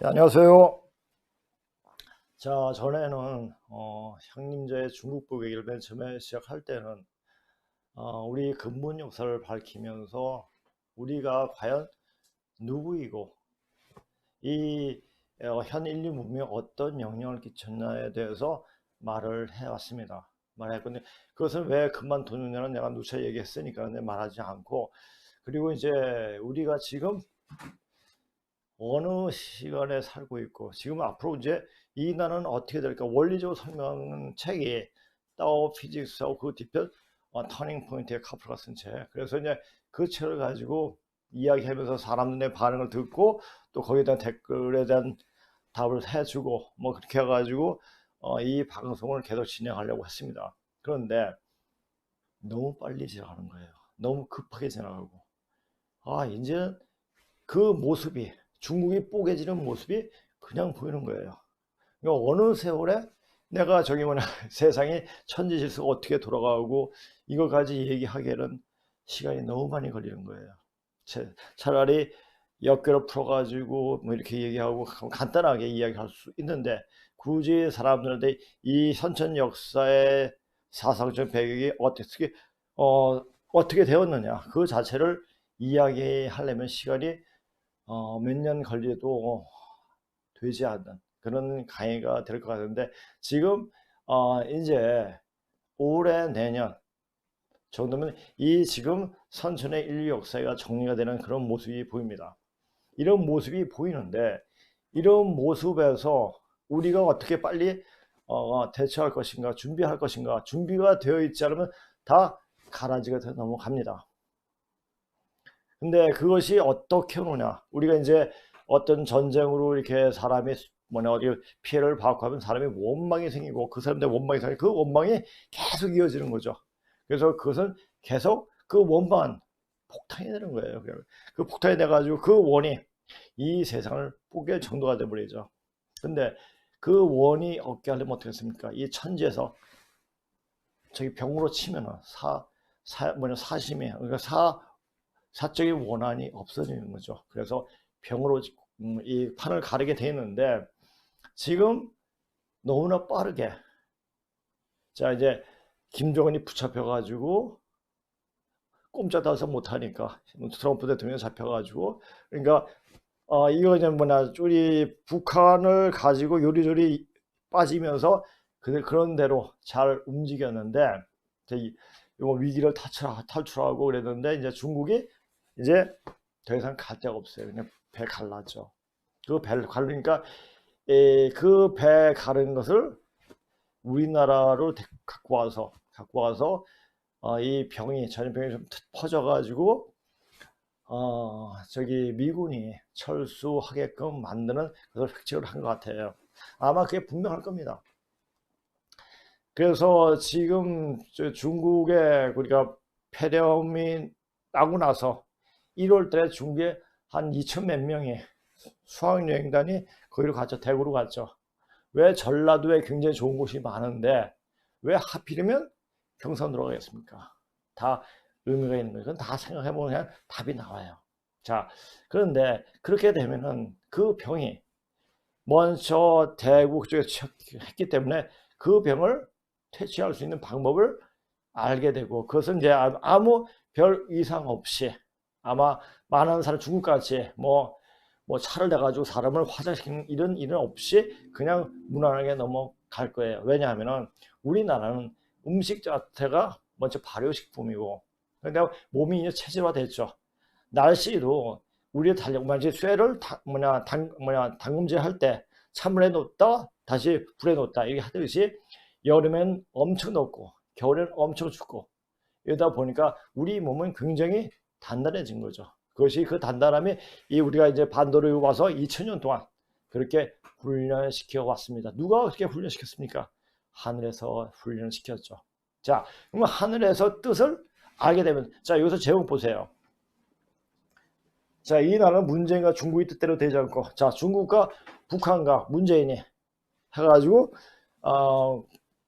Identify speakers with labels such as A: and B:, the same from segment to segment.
A: 네, 안녕하세요. 자, 전에는 형님제의 중국복 얘기를 맨 처음에 시작할 때는 우리 근본 역사를 밝히면서 우리가 과연 누구이고 이 현 인류 문명에 어떤 영향을 끼쳤냐에 대해서 말을 해왔습니다. 말했건데 그것을 왜 그만두느냐는 내가 누차 얘기했으니까 말하지 않고, 그리고 이제 우리가 지금 어느 시간에 살고 있고 지금 앞으로 이제 이 나라는 어떻게 될까 원리적으로 설명하는 책이 따오 피직스하고 그 뒤편 터닝 포인트의 카프가 쓴 책. 그래서 이제 그 책을 가지고 이야기하면서 사람들의 반응을 듣고 또 거기에 대한 댓글에 대한 답을 해주고 뭐 그렇게 해가지고 이 방송을 계속 진행하려고 했습니다. 그런데 너무 빨리 지나가는 거예요. 너무 급하게 지나가고 이제 그 모습이, 중국이 뽀개지는 모습이 그냥 보이는 거예요. 그러니까 어느 세월에 내가 저기 뭐냐 세상이 천지질서가 어떻게 돌아가고 이거까지 얘기하기에는 시간이 너무 많이 걸리는 거예요. 차라리 엮여를 풀어가지고 뭐 이렇게 얘기하고 간단하게 이야기할 수 있는데, 굳이 사람들한테 이 선천 역사의 사상적 배경이 어, 어떻게 되었느냐 그 자체를 이야기하려면 시간이 몇 년 걸려도 되지 않는 그런 강의가 될 것 같은데, 지금 이제 올해 내년 정도면 이 지금 선천의 인류 역사가 정리가 되는 그런 모습이 보입니다. 이런 모습이 보이는데, 이런 모습에서 우리가 어떻게 빨리 대처할 것인가, 준비할 것인가, 준비가 되어 있지 않으면 다 가라지가 돼 넘어갑니다. 근데 그것이 어떻게 오느냐, 우리가 이제 어떤 전쟁으로 이렇게 사람이 뭐냐 어디 피해를 받고 하면 사람이 원망이 생기고 그 사람들 원망이 생기고 그 원망이 계속 이어지는 거죠. 그래서 그것은 계속 그 원망은 폭탄이 되는 거예요. 그 폭탄이 돼가지고 그 원이 이 세상을 뽀갤 정도가 돼버리죠. 근데 그 원이 없게 하려면 어떻게 했습니까? 이 천지에서 저기 병으로 치면은 사심이, 그러니까 사적인 원한이 없어지는 거죠. 그래서 병으로 이 판을 가르게 돼 있는데, 지금 너무나 빠르게 자 이제 김정은이 붙잡혀 가지고 꼼짝달싹 못하니까 트럼프 대통령이 잡혀가지고, 그러니까 이거 이제 뭐냐 우리 북한을 가지고 요리조리 빠지면서 그런 대로 잘 움직였는데 이 위기를 탈출하고 그랬는데, 이제 중국이 이제 더 이상 갈 데가 없어요. 그냥 배 갈랐죠. 그 배를 갈르니까 그 배 가른 것을 우리나라로 갖고 와서 이 병이 전염병이 좀 퍼져가지고 저기 미군이 철수하게끔 만드는 그걸 획책을 한 것 같아요. 아마 그게 분명할 겁니다. 그래서 지금 중국에 우리가 폐렴이 나고 나서 1월 달에 중국에 한 2천 몇 명이 수학여행단이 거기로 갔죠. 대구로 갔죠. 왜 전라도에 굉장히 좋은 곳이 많은데 왜 하필이면 경상도로 가겠습니까? 다 의미가 있는 거예요. 그건 다 생각해보면 그냥 답이 나와요. 자, 그런데 그렇게 되면은 그 병이 먼저 대구 쪽에 했기 때문에 그 병을 퇴치할 수 있는 방법을 알게 되고, 그것은 이제 아무 별 이상 없이 아마 많은 사람 중국같이 뭐 차를 내가지고 사람을 화장시키는 이런 일은 없이 그냥 무난하게 넘어갈 거예요. 왜냐하면은 우리나라는 음식 자체가 먼저 발효식품이고, 근데 몸이 이제 체질화됐죠. 날씨도 우리 달력 만약 쇠를 담금질 할 때 찬물에 놓다 다시 불에 놓다 이렇게 하듯이 여름엔 엄청 덥고 겨울엔 엄청 춥고, 이러다 보니까 우리 몸은 굉장히 단단해진 거죠. 그것이 그 단단함이 이 우리가 이제 반도로 와서 2000년 동안 그렇게 훈련시켜 왔습니다. 누가 그렇게 훈련시켰습니까? 하늘에서 훈련시켰죠. 자, 그러면 하늘에서 뜻을 알게 되면, 자 여기서 제목 보세요. 자, 이 나라는 문재인과 중국이 뜻대로 되지 않고, 자 중국과 북한과 문재인이 해가지고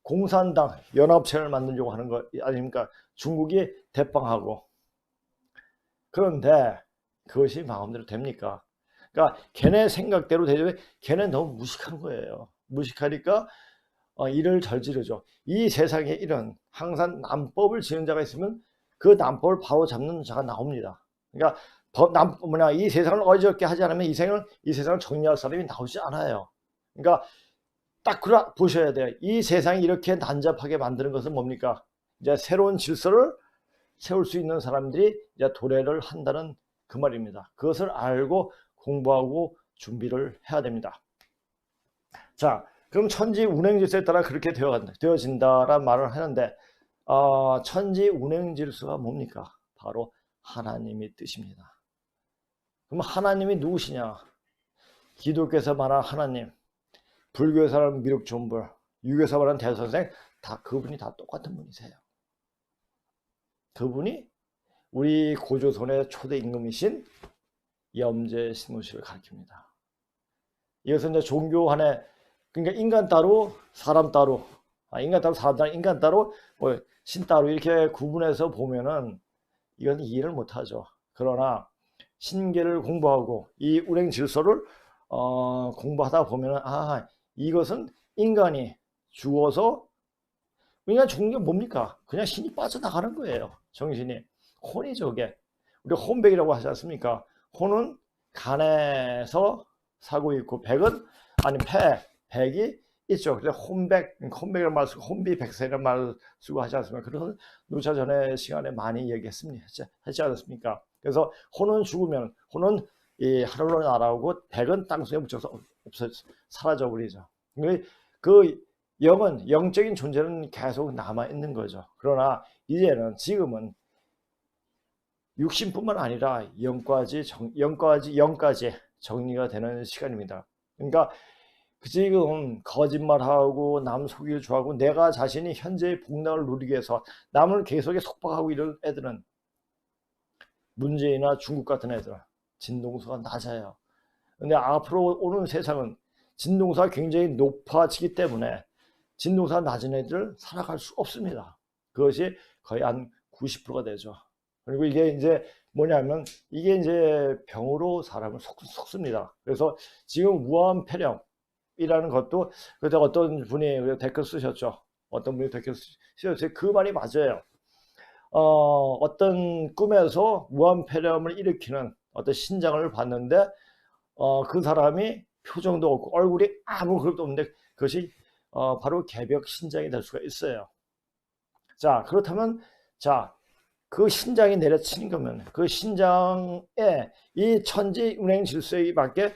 A: 공산당 연합체를 만들려고 하는 거 아닙니까? 중국이 대빵하고. 그런데 그것이 마음대로 됩니까? 그러니까 걔네 생각대로 되죠. 걔는 너무 무식한 거예요. 무식하니까 이를 저지르죠. 이 세상에 이런 항상 남법을 지은 자가 있으면 그 남법을 바로 잡는 자가 나옵니다. 그러니까 이 세상을 어지럽게 하지 않으면 이 세상을 정리할 사람이 나오지 않아요. 그러니까 딱 보셔야 돼요. 이 세상이 이렇게 난잡하게 만드는 것은 뭡니까? 이제 새로운 질서를 세울 수 있는 사람들이 이제 도래를 한다는 그 말입니다. 그것을 알고 공부하고 준비를 해야 됩니다. 자, 그럼 천지 운행 질서에 따라 그렇게 되어진다라는 말을 하는데 천지 운행 질서가 뭡니까? 바로 하나님의 뜻입니다. 그럼 하나님이 누구시냐? 기독교에서 말하는 하나님, 불교에서 말하는 미륵존불, 유교에서 말하는 대선생, 그분이 다 똑같은 분이세요. 그분이 우리 고조선의 초대 임금이신 염제신무씨를 가리킵니다. 이것은 이제 종교 안에, 그러니까 인간 따로 사람 따로, 인간 따로 사람 따로, 인간 따로 신 따로 이렇게 구분해서 보면은 이건 이해를 못하죠. 그러나 신계를 공부하고 이 운행 질서를 공부하다 보면은 이것은 인간이 죽어서, 인간 죽는 게 뭡니까? 그냥 신이 빠져나가는 거예요. 정신이. 혼이죠, 그게. 우리 혼백이라고 하지 않습니까? 혼은 간에서 사고 있고, 백은, 백이 있죠. 그래서 혼백이라는 말 쓰고, 혼비백세라는 말 쓰고 하지 않습니까? 그래서 누차 전에 시간에 많이 하지 않았습니까? 그래서 혼은 죽으면, 혼은 이 하늘로 날아오고, 백은 땅속에 묻혀서 사라져 버리죠. 그 영적인 존재는 계속 남아있는 거죠. 그러나 지금은 육신뿐만 아니라 영까지 정리가 되는 시간입니다. 그러니까 지금 거짓말하고 남 속이기 좋아하고 내가 자신이 현재의 복락을 누리기 위해서 남을 계속 속박하고 이런 애들은 문재인이나 중국 같은 애들 진동수가 낮아요. 근데 앞으로 오는 세상은 진동수가 굉장히 높아지기 때문에 진동수가 낮은 애들을 살아갈 수 없습니다. 그것이 거의 한 90%가 되죠. 그리고 이게 이제 뭐냐면 이게 이제 병으로 사람을 속습니다. 그래서 지금 무한폐렴이라는 것도 그때 어떤 분이 댓글 쓰셨죠. 어떤 분이 댓글 쓰셨어요. 그 말이 맞아요. 어떤 꿈에서 무한폐렴을 일으키는 어떤 신장을 봤는데 그 사람이 표정도 없고 얼굴이 아무 그것도 없는데 그것이 바로 개벽 신장이 될 수가 있어요. 자, 그렇다면 그 신장이 내려치는 거면 그 신장에 이 천지 운행 질서에 밖에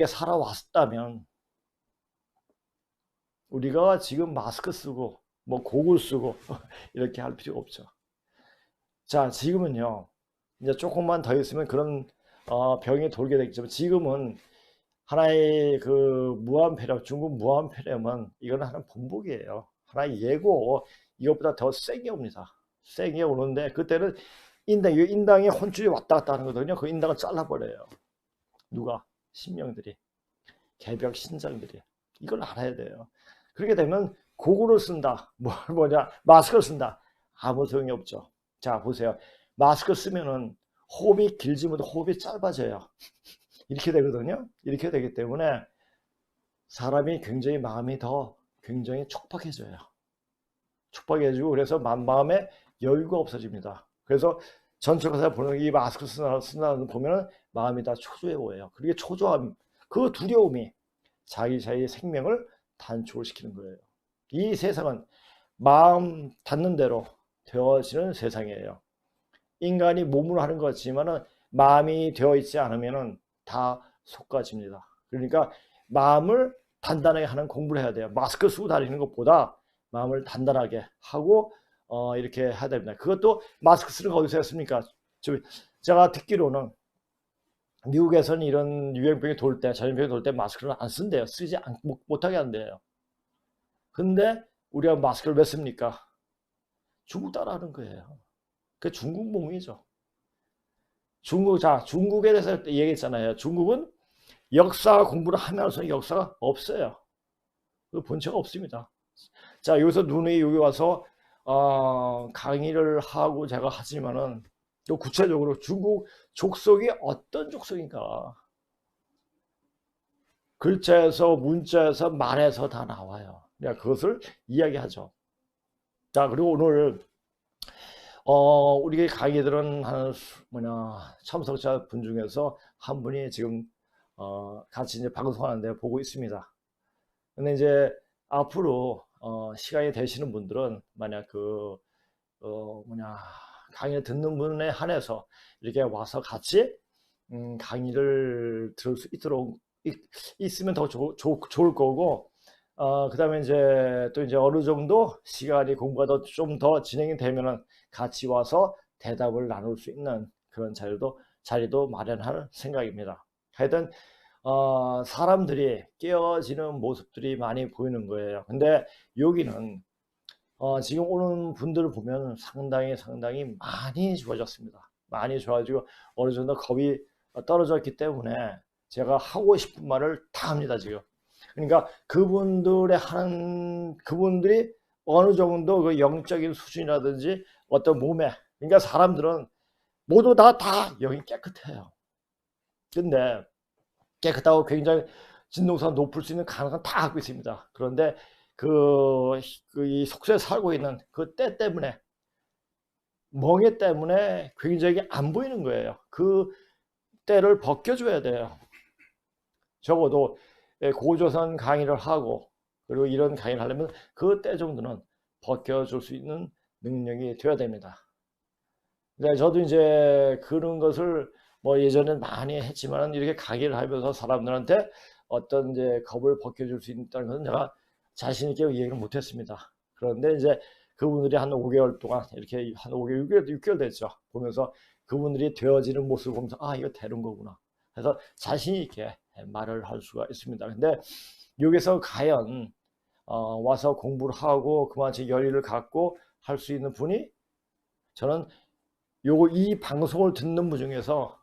A: 살아왔다면 우리가 지금 마스크 쓰고 고글 쓰고 이렇게 할 필요 없죠. 자, 지금은요 이제 조금만 더 있으면 그런 병이 돌게 되겠지만 지금은 하나의 그 무한폐렴, 중국 무한폐렴은 이거는 하나의 본보기예요. 하나의 예고, 이것보다 더 세게 옵니다. 세게 오는데 그때는 인당이 혼줄이 왔다 갔다 하는 거거든요. 그 인당을 잘라버려요. 누가? 신명들이, 개벽 신장들이. 이걸 알아야 돼요. 그렇게 되면 고구를 쓴다, 마스크를 쓴다. 아무 소용이 없죠. 자, 보세요. 마스크 쓰면은 호흡이 길지 못해 호흡이 짧아져요. 이렇게 되거든요. 이렇게 되기 때문에 사람이 굉장히 마음이 더 굉장히 촉박해져요. 촉박해지고 그래서 마음에 여유가 없어집니다. 그래서 전철가사 보는 이 마스크 쓰나 보면 마음이 다 초조해 보여요. 그게 초조함, 그 두려움이 자기의 생명을 단축을 시키는 거예요. 이 세상은 마음 닿는 대로 되어지는 세상이에요. 인간이 몸으로 하는 것이지만은 마음이 되어 있지 않으면은 다 속가집니다. 그러니까 마음을 단단하게 하는 공부를 해야 돼요. 마스크 쓰고 다니는 것보다 마음을 단단하게 하고 이렇게 해야 됩니다. 그것도 마스크 쓰는 거 어디서 했습니까? 제가 듣기로는 미국에서는 이런 유행병이 돌 때, 전염병이 돌 때 마스크를 안 쓴대요. 쓰지 못하게 한대요. 근데 우리가 마스크를 왜 씁니까? 중국 따라하는 거예요. 그 중국 몸이죠. 중국에 대해서 얘기했잖아요. 중국은 역사 공부를 하면서 역사가 없어요. 그 본체가 없습니다. 자, 여기서 여기 와서 강의를 하고 제가 하지만은 또 구체적으로 중국 족속이 어떤 족속인가, 글자에서 문자에서 말에서 다 나와요. 그러니까 그것을 이야기하죠. 자, 그리고 오늘 우리 강의들은 한 참석자 분 중에서 한 분이 지금 같이 이제 방송하는데 보고 있습니다. 근데 이제 앞으로 시간이 되시는 분들은 만약 강의 듣는 분에 한해서 이렇게 와서 같이 강의를 들을 수 있도록 있으면 더 좋을 거고, 그 다음에 이제 또 이제 어느 정도 시간이 공부가 좀 더 진행이 되면은 같이 와서 대답을 나눌 수 있는 그런 자리도 마련할 생각입니다. 하여튼 사람들이 깨어지는 모습들이 많이 보이는 거예요. 근데 여기는 지금 오는 분들을 보면 상당히 많이 좋아졌습니다. 많이 좋아지고 어느 정도 겁이 떨어졌기 때문에 제가 하고 싶은 말을 다 합니다, 지금. 그러니까 그분들이 어느 정도 그 영적인 수준이라든지 어떤 몸에, 그러니까 사람들은 모두 다 영이 깨끗해요. 근데 깨끗하고 굉장히 진동수가 높을 수 있는 가능성은 다 갖고 있습니다. 그런데 이 속세에 살고 있는 그 때 때문에, 멍해 때문에 굉장히 안 보이는 거예요. 그 때를 벗겨줘야 돼요. 적어도 고조선 강의를 하고 그리고 이런 강의를 하려면 그 때 정도는 벗겨줄 수 있는 능력이 되어야 됩니다. 네, 저도 이제 그런 것을 뭐 예전엔 많이 했지만 이렇게 강의를 하면서 사람들한테 어떤 이제 겁을 벗겨줄 수 있다는 것은 제가 자신 있게 얘기를 못했습니다. 그런데 이제 그분들이 한 5개월 동안 이렇게 한 5개월, 6개월 됐죠. 보면서 그분들이 되어지는 모습을 보면서 이거 되는 거구나. 그래서 자신 있게 말을 할 수가 있습니다. 근데 여기서 과연 와서 공부를 하고 그만치 열의를 갖고 할 수 있는 분이, 저는 이 방송을 듣는 분 중에서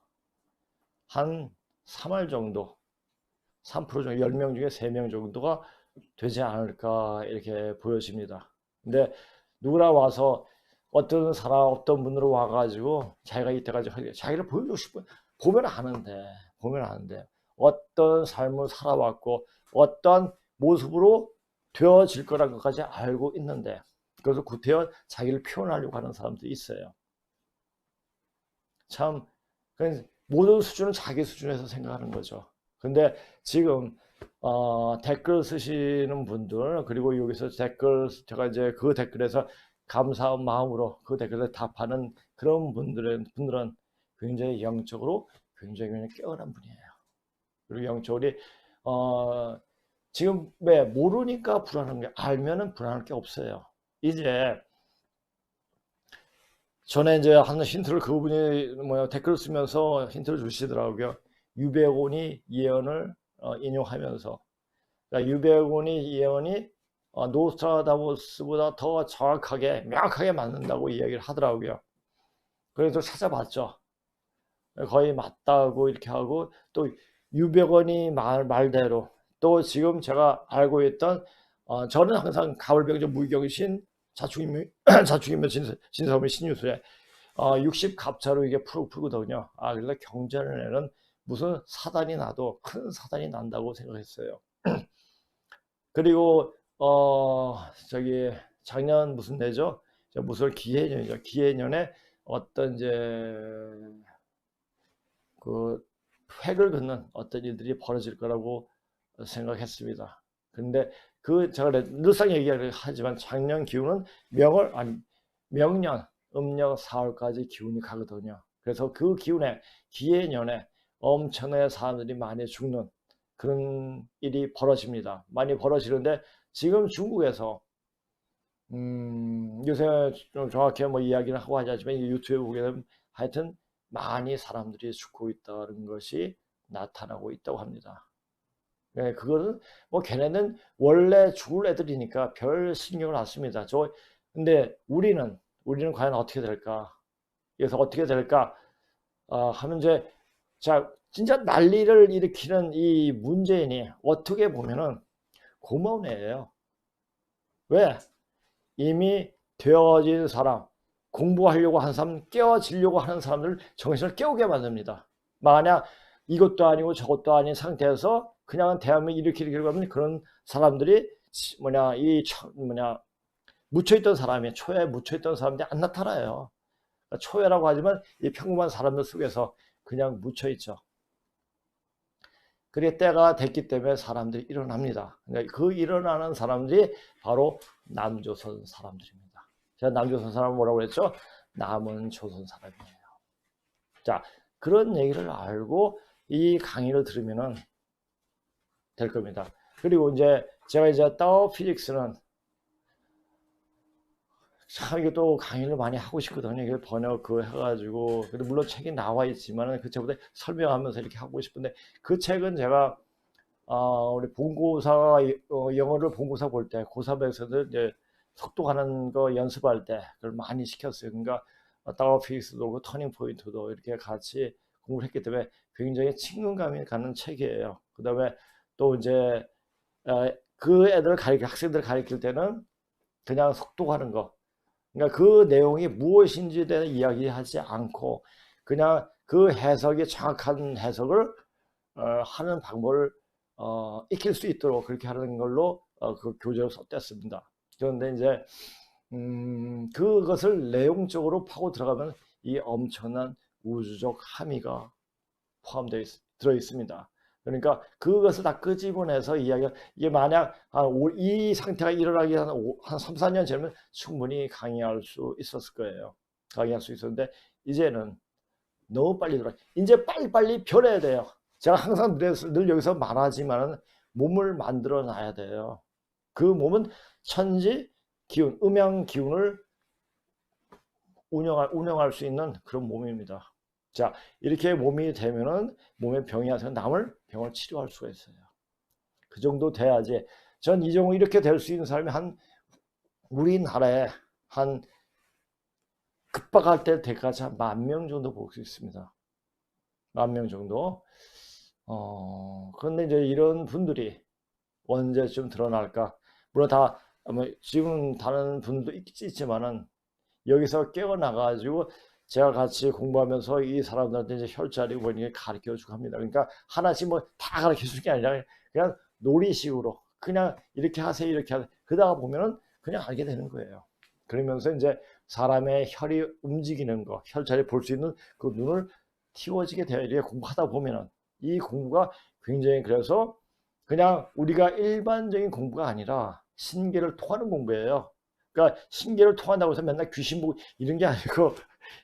A: 한 3할 정도, 3% 정도, 10명 중에 3명 정도가 되지 않을까 이렇게 보여집니다. 근데 누구나 와서 어떤 분으로 와가지고 자기가 이때까지 자기를 보여주고 싶은, 보면 아는데 어떤 삶을 살아왔고 어떤 모습으로 되어질 거라는 것까지 알고 있는데, 그래서 구태여 자기를 표현하려고 하는 사람들이 있어요. 참 모든 수준은 자기 수준에서 생각하는 거죠. 근데 지금 댓글 쓰시는 분들, 그리고 여기서 제가 이제 그 댓글에서 감사한 마음으로 그 댓글에 답하는 그런 분들은 굉장히 영적으로 굉장히 깨어난 분이에요. 그리고 영적으로 지금 왜 모르니까 불안한 게, 알면은 불안할 게 없어요. 이제 전에 이제 한 힌트를 그분이 댓글 쓰면서 힌트를 주시더라고요. 유배곤이 예언을 인용하면서, 그러니까 유배곤이 예언이 노스트라다무스보다 더 정확하게 명확하게 맞는다고 이야기를 하더라고요. 그래서 찾아봤죠. 거의 맞다고 이렇게 하고, 또 유배곤이 말대로 또 지금 제가 알고 있던 저는 항상 가을병정 무기경신 자축인묘 진사오미 신유술에 60갑자로 이게 풀거든요. 그래서 경전에는 무슨 사단이 나도 큰 사단이 난다고 생각했어요. 그리고 저기 작년 무슨 해죠? 무슨 기해년이죠. 기해년에 어떤 이제 그 획을 긋는 어떤 일들이 벌어질 거라고 생각했습니다. 근데 제가 늘상 얘기를 하지만 작년 기운은 명년 음력 4월까지 기운이 가거든요. 그래서 그 기운에 기해년에 엄청나게 사람들이 많이 죽는 그런 일이 벌어집니다. 많이 벌어지는데 지금 중국에서 요새 좀 정확히 뭐 이야기는 하고 하지 않지만 유튜브에 보게 되면 하여튼 많이 사람들이 죽고 있다는 것이 나타나고 있다고 합니다. 네, 그거는 뭐 걔네는 원래 죽을 애들이니까 별 신경을 안 씁니다. 근데 우리는 과연 어떻게 될까? 그래서 어떻게 될까? 하면 이제 진짜 난리를 일으키는 이 문재인이 어떻게 보면은 고마운 애예요. 왜? 이미 되어진 사람, 공부하려고 하는 사람, 깨어지려고 하는 사람들 정신을 깨우게 만듭니다. 만약 이것도 아니고 저것도 아닌 상태에서 그냥 대하면 이렇게 가면 그런 사람들이 묻혀있던 사람이, 초야에 묻혀있던 사람들이 안 나타나요. 그러니까 초야라고 하지만 이 평범한 사람들 속에서 그냥 묻혀있죠. 그게 때가 됐기 때문에 사람들이 일어납니다. 그러니까 그 일어나는 사람들이 바로 남조선 사람들입니다. 제가 남조선 사람은 뭐라고 그랬죠? 남은 조선 사람이에요. 자, 그런 얘기를 알고 이 강의를 들으면 될 겁니다. 그리고 이제 제가 이제 타오 피직스는 참 이게 또 강의를 많이 하고 싶거든요. 이게 번역 그 해가지고, 그래도 물론 책이 나와 있지만은 그 책보다 설명하면서 이렇게 하고 싶은데, 그 책은 제가 우리 본고사 영어를 본고사 볼 때 고3에서는 이제 속독하는 거 연습할 때 그걸 많이 시켰어요. 그러니까 타워 피직스도 그 터닝 포인트도 이렇게 같이 공부를 했기 때문에 굉장히 친근감이 가는 책이에요. 그다음에 또 이제 그 애들 학생들 가르칠 때는 그냥 속독하는 거, 그러니까 그 내용이 무엇인지에 대해 이야기하지 않고 그냥 그 해석이 정확한 해석을 하는 방법을 익힐 수 있도록 그렇게 하는 걸로 그 교재를 썼댔습니다. 그런데 이제 그것을 내용적으로 파고 들어가면 이 엄청난 우주적 함의가 포함되어 들어 있습니다. 그러니까 그것을 다 끄집어내서 이야기가, 이게 만약 이 상태가 일어나기 한 3, 4년 전이면 충분히 강의할 수 있었을 거예요. 강의할 수 있었는데 이제는 너무 빨리 들어. 이제 빨리빨리 변해야 돼요. 제가 항상 늘 여기서 말하지만 몸을 만들어 놔야 돼요. 그 몸은 천지 기운, 음양 기운을 운영할 수 있는 그런 몸입니다. 자, 이렇게 몸이 되면은 몸에 병이 와서 남을 병을 치료할 수가 있어요. 그 정도 돼야지. 전 이 정도 이렇게 될 수 있는 사람이 우리나라에 한 급박할 때까지 한 10,000명 정도 볼 수 있습니다. 10,000명 정도. 그런데 이제 이런 분들이 언제쯤 드러날까? 물론 지금 다른 분도 있지만은 여기서 깨어나가지고 제가 같이 공부하면서 이 사람들한테 이제 혈자리 원리를 가르쳐 주고 합니다. 그러니까 하나씩 뭐 다 가르쳐 주는 게 아니라 그냥 놀이식으로 그냥 이렇게 하세요, 이렇게 하세요. 그러다가 보면은 그냥 알게 되는 거예요. 그러면서 이제 사람의 혈이 움직이는 거, 혈자리 볼 수 있는 그 눈을 틔워지게 돼요. 이렇게 공부하다 보면은 이 공부가 굉장히, 그래서 그냥 우리가 일반적인 공부가 아니라 신계를 통하는 공부예요. 그러니까 신계를 통한다고 해서 맨날 귀신 보고 이런 게 아니고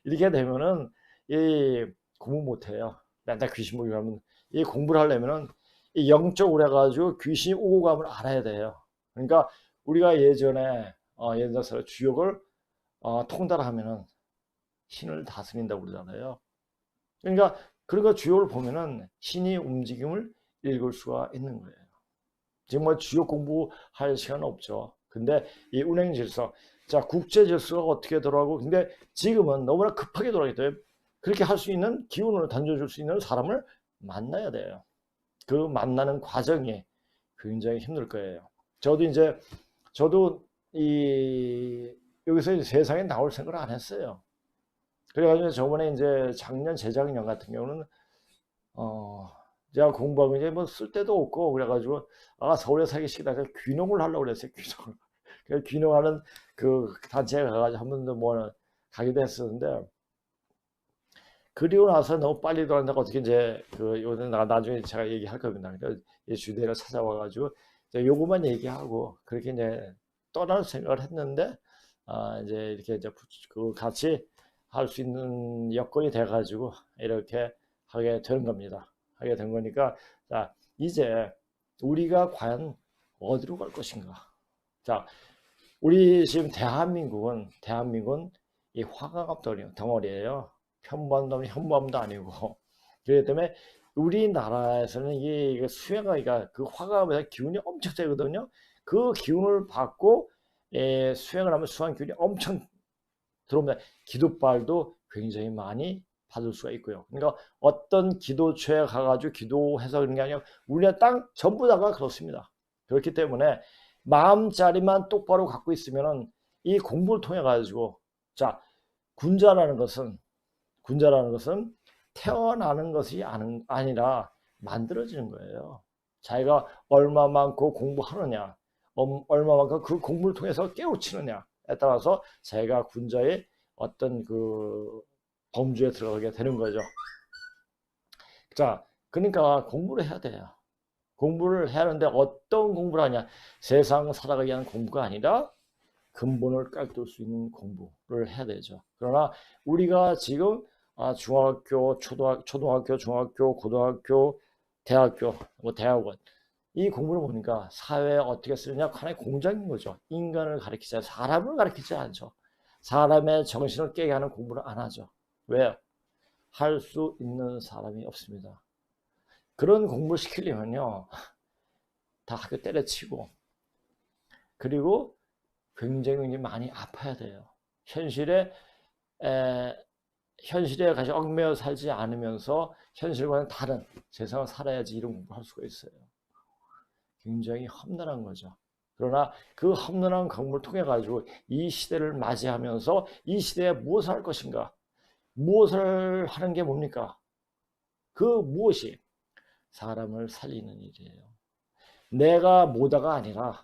A: 이렇게 되면은 이 공부 못해요. 맨날 귀신 보고 하면 이 공부를 하려면은 이 영적으로 해가지고 귀신이 오고 감을 알아야 돼요. 그러니까 우리가 예전에 예를 들어서 주역을 통달하면은 신을 다스린다고 그러잖아요. 그러니까 그런 주역을 보면은 신이 움직임을 읽을 수가 있는 거예요. 지금 뭐 주역 공부할 시간은 없죠. 근데 이 운행 질서, 자, 국제 질서가 어떻게 돌아가고, 근데 지금은 너무나 급하게 돌아가기 때문에 그렇게 할 수 있는 기운을 던져줄 수 있는 사람을 만나야 돼요. 그 만나는 과정이 굉장히 힘들 거예요. 저도 여기서 세상에 나올 생각을 안 했어요. 그래가지고 저번에 이제 작년, 재작년 같은 경우는, 제가 공부하고 이제 뭐 쓸 데도 없고 그래가지고 서울에 살기 싫다 해서 귀농을 하려고 그랬어요. 귀농을. 그래서 귀농하는 그 단체에 가가지고 한 번도 뭐 가기도 했었는데, 그리고 나서 너무 빨리 돌아간다고 어떻게 이제 요즘 나중에 제가 얘기할 겁니다. 그러니까 주대를 찾아와가지고 요것만 얘기하고 그렇게 이제 떠날 생각을 했는데, 이제 이렇게 이제 같이 할 수 있는 여건이 돼가지고 이렇게 하게 되는 겁니다. 하게 된 거니까, 자, 이제 우리가 과연 어디로 갈 것인가? 자, 우리 지금 대한민국은 이 화강암 덩어리예요. 현무암도 아니고. 그렇기 때문에 우리나라에서는 이게 수행하기가, 그 화강암에서 기운이 엄청 세거든요. 그 기운을 받고 수행을 하면 수행 기운이 엄청 들어옵니다. 기도발도 굉장히 많이 받을 수가 있고요. 그러니까 어떤 기도처에 가가지고 기도해서 그런 게 아니라 우리나라 땅 전부 다가 그렇습니다. 그렇기 때문에 마음자리만 똑바로 갖고 있으면은 이 공부를 통해 가지고, 자, 군자라는 것은 태어나는 것이 아니라 만들어지는 거예요. 자기가 얼마만큼 공부하느냐, 얼마만큼 그 공부를 통해서 깨우치느냐에 따라서 자기가 군자의 어떤 그 범주에 들어가게 되는 거죠. 자, 그러니까 공부를 해야 돼요. 공부를 해야 하는데 어떤 공부를 하냐? 세상 살아가기 위한 공부가 아니라 근본을 깔돌 수 있는 공부를 해야 되죠. 그러나 우리가 지금 중학교, 초등학교, 중학교, 고등학교, 대학교, 대학원 이 공부를 보니까 사회에 어떻게 쓰느냐 하나의 공장인 거죠. 인간을 가르치자, 사람을 가르치지 않죠. 사람의 정신을 깨게 하는 공부를 안 하죠. 왜요? 할 수 있는 사람이 없습니다. 그런 공부를 시키려면요, 다 학교 때려치고, 그리고 굉장히 많이 아파야 돼요. 현실에 같이 얽매여 살지 않으면서 현실과는 다른 세상을 살아야지 이런 공부를 할 수가 있어요. 굉장히 험난한 거죠. 그러나 그 험난한 공부를 통해 가지고 이 시대를 맞이하면서 이 시대에 무엇을 할 것인가, 무엇을 하는 게 뭡니까? 그 무엇이 사람을 살리는 일이에요. 내가 뭐다가 아니라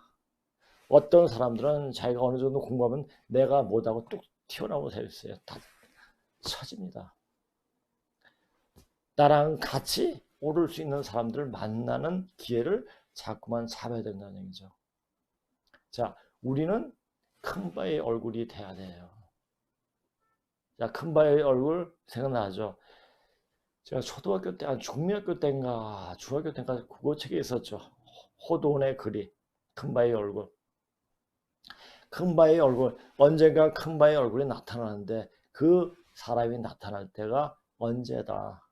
A: 어떤 사람들은 자기가 어느 정도 공부하면 내가 뭐다고 뚝 튀어나오고 살았어요. 다 처집니다. 나랑 같이 오를 수 있는 사람들을 만나는 기회를 자꾸만 잡아야 된다는 얘기죠. 자, 우리는 큰바의 얼굴이 돼야 돼요. 자, 큰바의 얼굴 생각나죠? 제가 초등학교 때, 중학교 때인가, 중학교 때인가 국어책에 있었죠. 호돈의 글이, 큰바의 얼굴. 큰바의 얼굴, 언젠가 큰바의 얼굴이 나타나는데 그 사람이 나타날 때가 언제다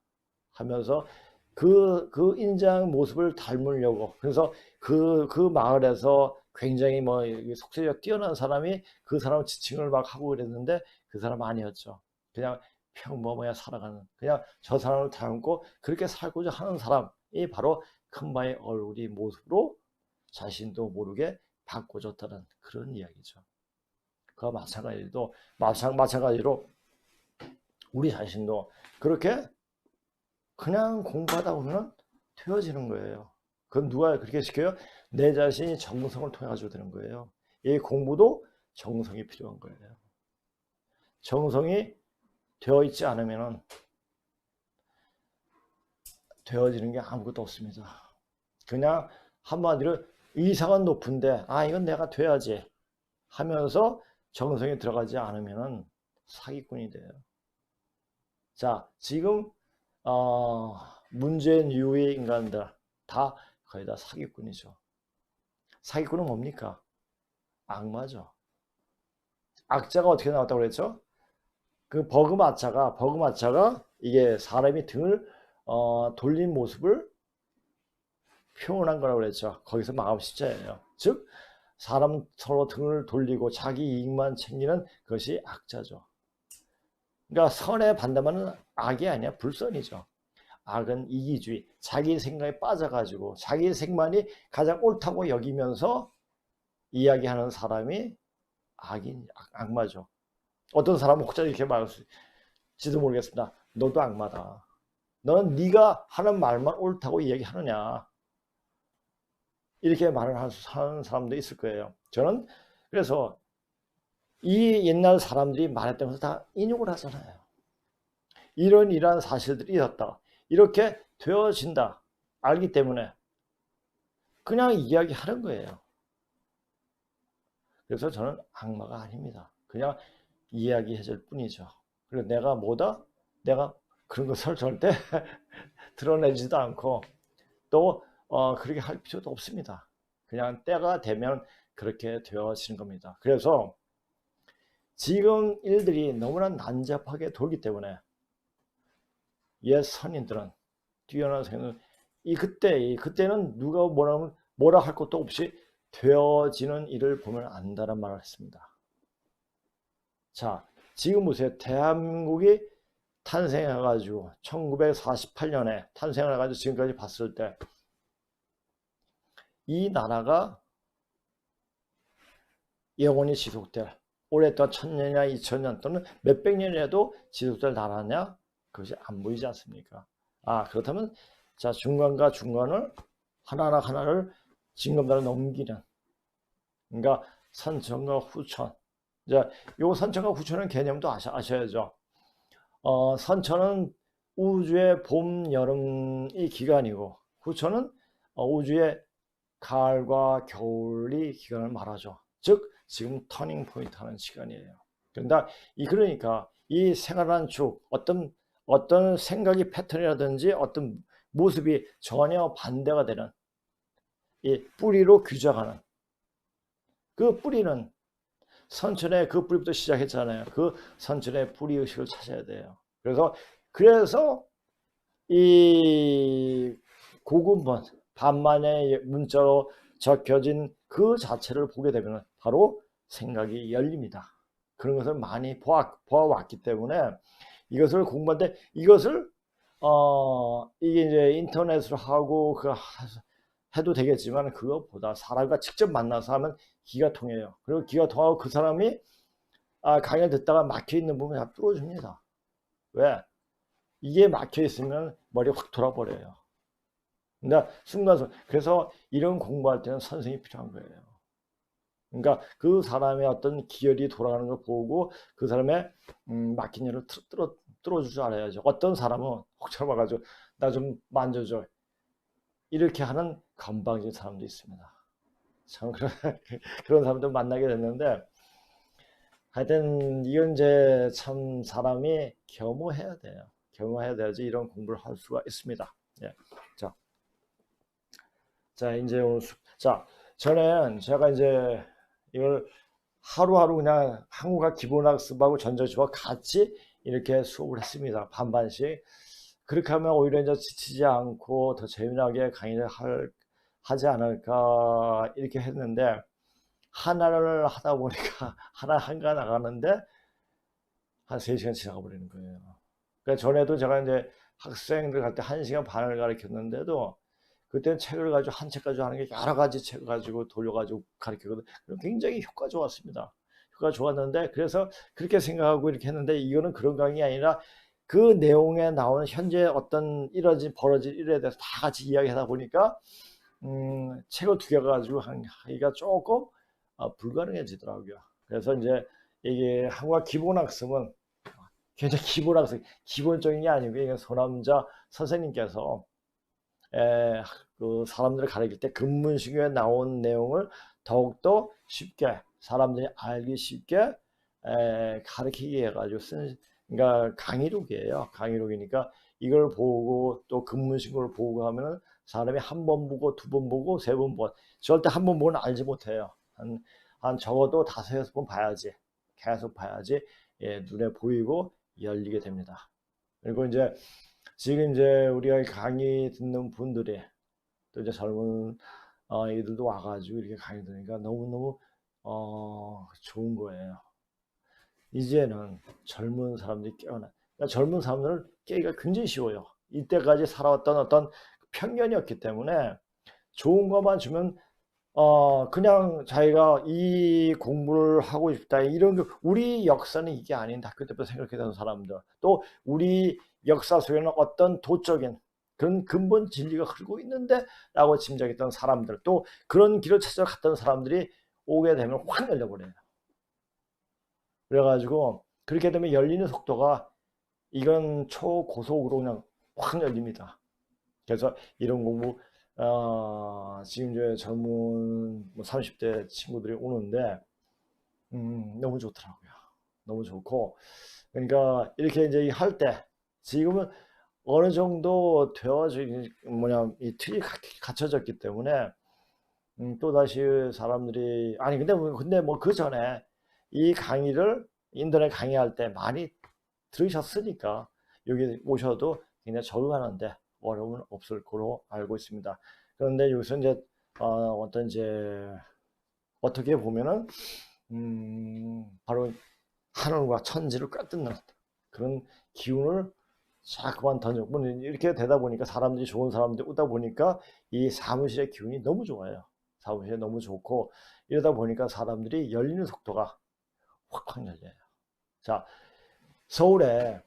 A: 하면서 그 인장 모습을 닮으려고, 그래서 그 마을에서 굉장히 뭐 속세가 뛰어난 사람이 그 사람 지칭을 막 하고 그랬는데 그 사람 아니었죠. 그냥 평범하게 살아가는, 그냥 저 사람을 닮고 그렇게 살고자 하는 사람이 바로 큰바의 얼굴이 모습으로 자신도 모르게 바꿔줬다는 그런 이야기죠. 그와 마찬가지로 우리 자신도 그렇게 그냥 공부하다 보면 되어지는 거예요. 그건 누가 그렇게 시켜요? 내 자신이 정성을 통해 가지고 되는 거예요. 이 공부도 정성이 필요한 거예요. 정성이 되어 있지 않으면 되어지는 게 아무것도 없습니다. 그냥 한마디로 이상은 높은데 이건 내가 돼야지 하면서 정성이 들어가지 않으면 사기꾼이 돼요. 자, 지금 문재인 이후의 인간들 다 거의 다 사기꾼이죠. 사기꾼은 뭡니까? 악마죠. 악자가 어떻게 나왔다고 그랬죠? 그 버그마차가 이게 사람이 등을 돌린 모습을 표현한 거라고 그랬죠. 거기서 마음 십자예요. 즉 사람 서로 등을 돌리고 자기 이익만 챙기는 것이 악자죠. 그러니까 선에 반대하는 악이 아니야, 불선이죠. 악은 이기주의, 자기 생각에 빠져가지고 자기 생만이 가장 옳다고 여기면서 이야기하는 사람이 악마죠. 어떤 사람은 혹자 이렇게 말할지도 모르겠습니다. 너도 악마다. 너는 네가 하는 말만 옳다고 이야기하느냐. 이렇게 말을 하는 사람도 있을 거예요. 저는 그래서 이 옛날 사람들이 말했던 것을 다 인용을 하잖아요. 이러한 사실들이 있었다. 이렇게 되어진다. 알기 때문에 그냥 이야기하는 거예요. 그래서 저는 악마가 아닙니다. 그냥 이야기해줄 뿐이죠. 그리고 내가 뭐다? 내가 그런 것을 절대 드러내지도 않고 또 그렇게 할 필요도 없습니다. 그냥 때가 되면 그렇게 되어지는 겁니다. 그래서 지금 일들이 너무나 난잡하게 돌기 때문에 옛 선인들은, 뛰어난 선인들은 그때는 누가 뭐라 할 것도 없이 되어지는 일을 보면 안다는 말을 했습니다. 자, 지금 보세요. 대한민국이 탄생해가지고 1948년에 탄생해가지고 지금까지 봤을 때 이 나라가 영원히 지속될, 오랫동안 1000년이나 2000년 또는 몇백 년이라도 지속될 나라냐? 그것이 안 보이지 않습니까? 그렇다면 자, 중간과 중간을 하나를 징검다리로 넘기는, 그러니까 선천과 후천. 이제 요 선천과 후천은 개념도 아셔야죠. 선천은 우주의 봄, 여름이 기간이고, 후천은 우주의 가을과 겨울이 기간을 말하죠. 즉 지금 터닝 포인트 하는 시간이에요. 그러니까 이 생활하는 쭉 어떤 생각이 패턴이라든지 어떤 모습이 전혀 반대가 되는 이 뿌리로 규정하는 그 뿌리는 선천의 그 뿌리부터 시작했잖아요. 그 선천의 뿌리 의식을 찾아야 돼요. 그래서 이 고군분 반만의 문자로 적혀진 그 자체를 보게 되면 바로 생각이 열립니다. 그런 것을 많이 보아왔기 때문에 이것을 공부할 때 이것을 이게 이제 인터넷으로 하고 해도 되겠지만 그것보다 사람과 직접 만나서 하면 기가 통해요. 그리고 기가 통하고 그 사람이 강의를 듣다가 막혀 있는 부분을 다 뚫어줍니다. 왜? 이게 막혀 있으면 머리 확 돌아버려요. 그러니까 순간순간. 그래서 이런 공부할 때는 선생님이 필요한 거예요. 그러니까 그 사람의 어떤 기혈이 돌아가는 걸 보고 그 사람의 막힌 열을 뚫어줄 줄 알아야죠. 어떤 사람은 혹처럼 와가지고 나 좀 만져줘 이렇게 하는 건방진 사람도 있습니다. 참 그런 사람도 만나게 됐는데, 하여튼 이건 이제 참 사람이 겸허해야 돼요. 겸허해야 돼야지 이런 공부를 할 수가 있습니다. 예. 자 이제 오늘 저는 제가 이제 이걸 하루하루 그냥 한국어 기본학습하고 전자수업 같이 이렇게 수업을 했습니다. 반반씩. 그렇게 하면 오히려 이제 지치지 않고 더 재미나게 강의를 하지 않을까 이렇게 했는데, 하나를 하다 보니까 한가 나가는데 한 3시간 지나가 버리는 거예요. 그러니까 전에도 제가 이제 학생들 갈 때 1시간 반을 가르쳤는데도 그때는 책을 가지고 한 책 가지고 하는 게 여러 가지 책 가지고 돌려가지고 가르치거든. 굉장히 효과 좋았습니다. 효과 좋았는데, 그래서 그렇게 생각하고 이렇게 했는데, 이거는 그런 강의가 아니라 그 내용에 나온 현재 어떤 벌어진 일에 대해서 다 같이 이야기하다 보니까 책을 2개 가지고 하기가 조금 불가능해지더라고요. 그래서 이제 이게 한국어 기본학습은 굉장히 기본적인 게 아니고, 이게 소남자 선생님께서 그 사람들을 가르칠 때 근문식에 나온 내용을 더욱더 쉽게 사람들이 알기 쉽게 가르치게 해가지고 그러니까 강의록이에요. 강의록이니까 이걸 보고 또 근문식을 보고 하면은 사람이 한 번 보고 2번 보고 3번 보고, 절대 한 번 보고는 알지 못해요. 한 적어도 5-6번 봐야지, 계속 봐야지 눈에 보이고 열리게 됩니다. 그리고 이제 지금 이제 우리가 강의 듣는 분들이 또 이제 젊은 이들도 와가지고 이렇게 강의 들으니까 너무너무 좋은 거예요. 이제는 젊은 사람들이 깨어나. 그러니까 젊은 사람들을 깨기가 굉장히 쉬워요. 이때까지 살아왔던 어떤 편견이었기 때문에 좋은 것만 주면 그냥 자기가 이 공부를 하고 싶다 이런 게, 우리 역사는 이게 아닌 학교 때부터 생각했던 사람들, 또 우리 역사 속에는 어떤 도적인 그런 근본 진리가 흐르고 있는데 라고 짐작했던 사람들, 또 그런 길을 찾아갔던 사람들이 오게 되면 확 열려버려요. 그래가지고 그렇게 되면 열리는 속도가 이건 초고속으로 그냥 확 열립니다. 그래서 이런 공부 지금 이제 젊은 30대 친구들이 오는데 너무 좋더라고요. 너무 좋고, 그러니까 이렇게 이제 할 때 지금은 어느 정도 되어져 이 틀이 갖춰졌기 때문에 또 다시 사람들이 근데 뭐 그 전에 이 강의를 인터넷 강의할 때 많이 들으셨으니까 여기 오셔도 굉장히 적응하는데 어려움은 없을 거로 알고 있습니다. 그런데 여기서 이제 어떻게 보면은 바로 하늘과 천지를 꿰뚫는 그런 기운을 자꾸만 던져 이렇게 되다 보니까 사람들이 좋은 사람들이 오다 보니까 이 사무실의 기운이 너무 좋아요. 사무실이 너무 좋고 이러다 보니까 사람들이 열리는 속도가 확확 열려요. 자, 서울에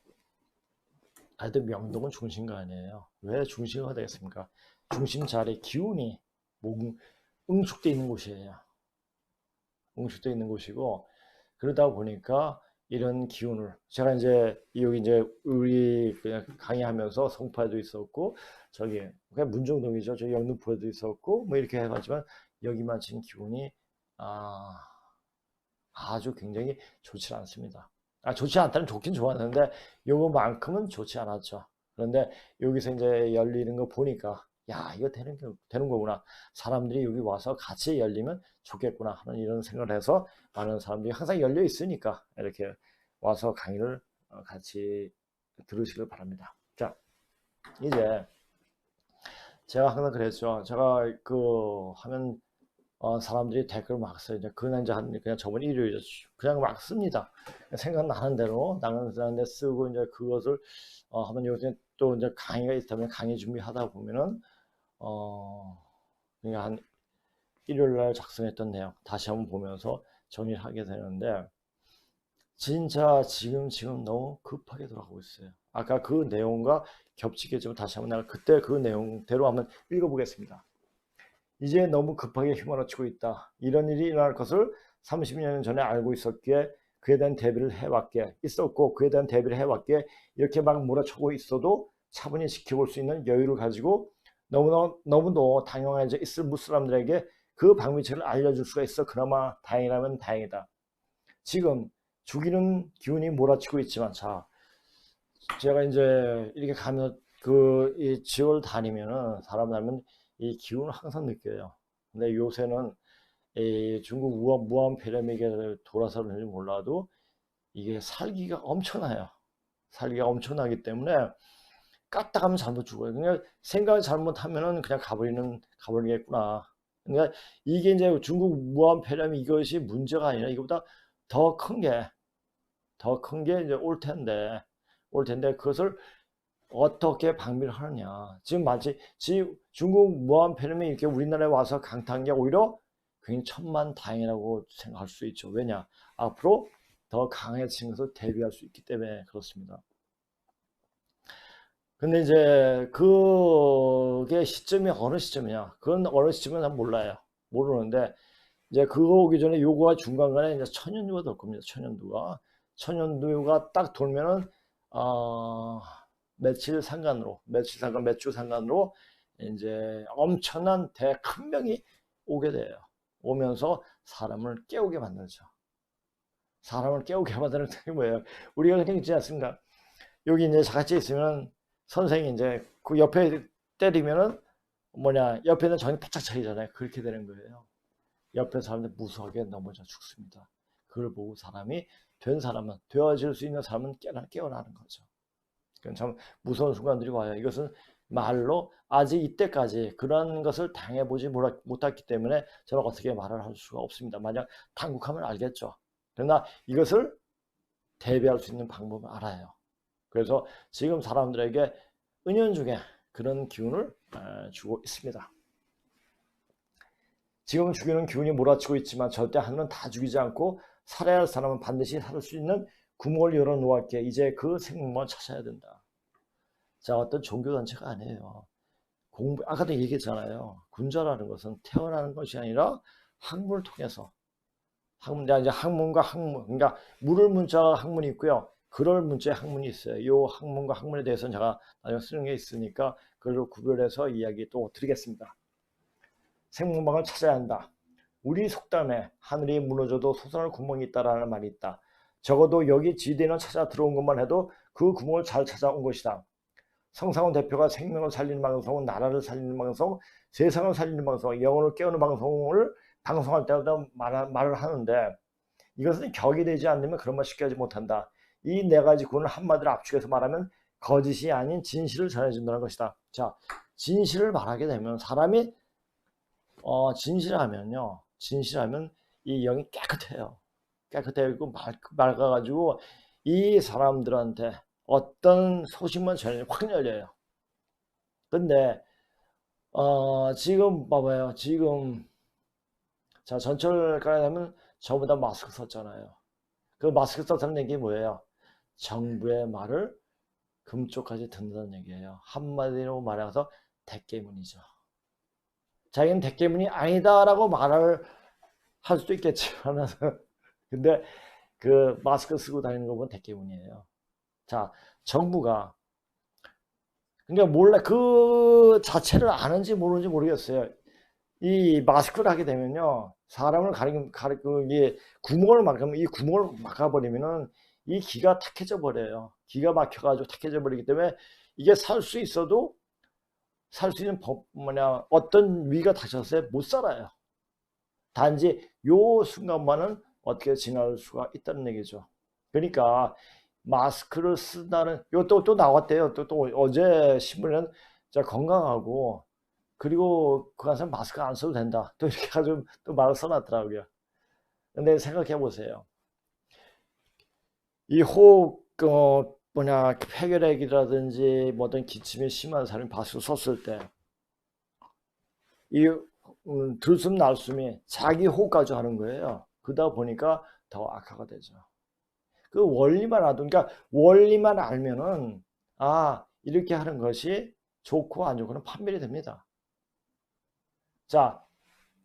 A: 하여튼 명동은 중심가 아니에요. 왜 중심가가 되겠습니까? 중심 자리 기운이 응축되어 있는 곳이에요. 응축되어 있는 곳이고, 그러다 보니까 이런 기운을 제가 이제 여기 이제 우리 그냥 강의하면서 송파에도 있었고, 저기 그냥 문정동이죠. 저 영등포에도 있었고, 뭐 이렇게 해가지만 여기만 지금 기운이 아주 굉장히 좋지 않습니다. 좋지 않다는 좋긴 좋았는데 요거만큼은 좋지 않았죠. 그런데 여기서 이제 열리는 거 보니까 야, 이거 되는 거구나. 사람들이 여기 와서 같이 열리면 좋겠구나 하는 이런 생각을 해서 많은 사람들이 항상 열려 있으니까 이렇게 와서 강의를 같이 들으시길 바랍니다. 자, 이제 제가 항상 그랬죠. 제가 그 하면 사람들이 댓글 막 써요. 이제 그냥 저번 일요일이었죠. 그냥 막 씁니다. 생각나는 대로 나는 데 쓰고 이제 그것을 하면 요새 또 이제 강의가 있다면 강의 준비하다 보면은 그냥 한 일요일 날 작성했던 내용 다시 한번 보면서 정리를 하게 되는데 진짜 지금 너무 급하게 돌아가고 있어요. 아까 그 내용과 겹치겠지만 다시 한번 내가 그때 그 내용대로 한번 읽어보겠습니다. 이제 너무 급하게 휘몰아치고 있다. 이런 일이 일어날 것을 30년 전에 알고 있었기에 그에 대한 대비를 해왔기에 있었고 그에 대한 대비를 해왔기에 이렇게 막 몰아치고 있어도 차분히 지켜볼 수 있는 여유를 가지고 너무도 당황해져 있을 무사람들에게 그 방미책을 알려줄 수가 있어. 그나마 다행이라면 다행이다. 지금 죽이는 기운이 몰아치고 있지만 자, 제가 이제 이렇게 가면 이 지역을 다니면은 사람 다니면 이 기운을 항상 느껴요. 근데 요새는 이 중국 무한 폐렴이 돌아서 그런지 몰라도 이게 살기가 엄청나요. 살기가 엄청나기 때문에 까딱하면 잘못 죽어요. 그냥 생각을 잘못하면은 그냥 가버리겠구나. 그러니까 이게 이제 중국 무한 폐렴 이것이 문제가 아니라 이거보다 더 큰 게 이제 올 텐데 그것을 어떻게 방비를 하느냐. 지금 마치 중국 무한 폐렴이 이렇게 우리나라에 와서 강타한 게 오히려 굉장히 천만다행이라고 생각할 수 있죠. 왜냐? 앞으로 더 강해진 것을 대비할 수 있기 때문에 그렇습니다. 근데 이제 그게 시점이 어느 시점이냐? 그건 어느 시점은 난 몰라요. 모르는데 이제 그거 오기 전에 요거가 중간간에 이제 천연두가 돌 겁니다. 천연두가 딱 돌면은 몇 주 상간으로 이제 엄청난 큰 병이 오게 돼요. 오면서 사람을 깨우게 만들죠. 사람을 깨우게 만드는 게 뭐예요? 우리가 그냥 있지 않습니까? 여기 이제 같이 있으면 선생이 이제 그 옆에 때리면은 옆에는 전이 바짝 차이잖아요. 그렇게 되는 거예요. 옆에 사람들 무수하게 넘어져 죽습니다. 그걸 보고 되어질 수 있는 사람은 깨어나는 거죠. 참 무서운 순간들이 와요. 이것은 말로 아직 이때까지 그런 것을 당해보지 못했기 때문에 저는 어떻게 말을 할 수가 없습니다. 만약 당국하면 알겠죠. 그러나 이것을 대비할 수 있는 방법을 알아요. 그래서 지금 사람들에게 은연중에 그런 기운을 주고 있습니다. 지금 죽이는 기운이 몰아치고 있지만 절대 하늘은 다 죽이지 않고 살아야 할 사람은 반드시 살 수 있는 구멍을 열어놓았기에 이제 그 생명을 찾아야 된다. 자, 어떤 종교단체가 아니에요. 아까도 얘기했잖아요. 군자라는 것은 태어나는 것이 아니라 학문을 통해서 이제 학문과 학문, 그러니까 물을 문자가 학문이 있고요. 그럴 문자의 학문이 있어요. 이 학문과 학문에 대해서는 제가 나중에 쓰는 게 있으니까 그걸 구별해서 이야기 또 드리겠습니다. 생명방을 찾아야 한다. 우리 속담에 하늘이 무너져도 솟아날 구멍이 있다라는 말이 있다. 적어도 여기 지대는 찾아 들어온 것만 해도 그 구멍을 잘 찾아온 것이다. 성상훈 대표가 생명을 살리는 방송, 나라를 살리는 방송, 세상을 살리는 방송, 영혼을 깨우는 방송을 방송할 때마다 말을 하는데 이것은 격이 되지 않으면 그런 말 쉽게 하지 못한다. 이 네 가지 구원을 한마디로 압축해서 말하면 거짓이 아닌 진실을 전해준다는 것이다. 자, 진실을 말하게 되면 사람이 진실하면 이 영이 깨끗해요. 깨끗해고 맑아가지고 이 사람들한테 어떤 소식만 전해도 확 열려요. 근데 지금 봐봐요. 지금 자, 전철가에 가면 전부 다 마스크 썼잖아요. 그 마스크 썼다는 얘기 뭐예요? 정부의 말을 금쪽까지 듣는다는 얘기예요. 한마디로 말해서 대깨문이죠. 자기는 대깨문이 아니다라고 말을 할 수도 있겠지만 근데 그 마스크 쓰고 다니는 거 보면 대깨문이에요. 자, 정부가 그러니까 몰라 그 자체를 아는지 모르는지 모르겠어요. 이 마스크를 하게 되면요, 사람을 이게 구멍을 막으면 이 구멍을 막아버리면은 이 기가 탁해져 버려요. 기가 막혀가지고 탁해져 버리기 때문에 이게 살 수 있어도 살 수 있는 어떤 위가 닥쳤을 때 못 살아요. 단지 요 순간만은 어떻게 지날 수가 있다는 얘기죠. 그러니까 마스크를 쓴다는 요또 나왔대요. 또 어제 신문에는 건강하고 그리고 그 안에서 마스크 안 써도 된다. 또 이렇게 가지고 또 말을 써놨더라고요. 근데 생각해 보세요. 이 호흡 폐결핵이라든지 뭐든 기침이 심한 사람이 마스크 썼을 때 이 들숨 날숨이 자기 호흡까지 하는 거예요. 그러다 보니까 더 악화가 되죠. 그 원리만 알아도, 그러니까 원리만 알면은 이렇게 하는 것이 좋고 안 좋고는 판별이 됩니다. 자,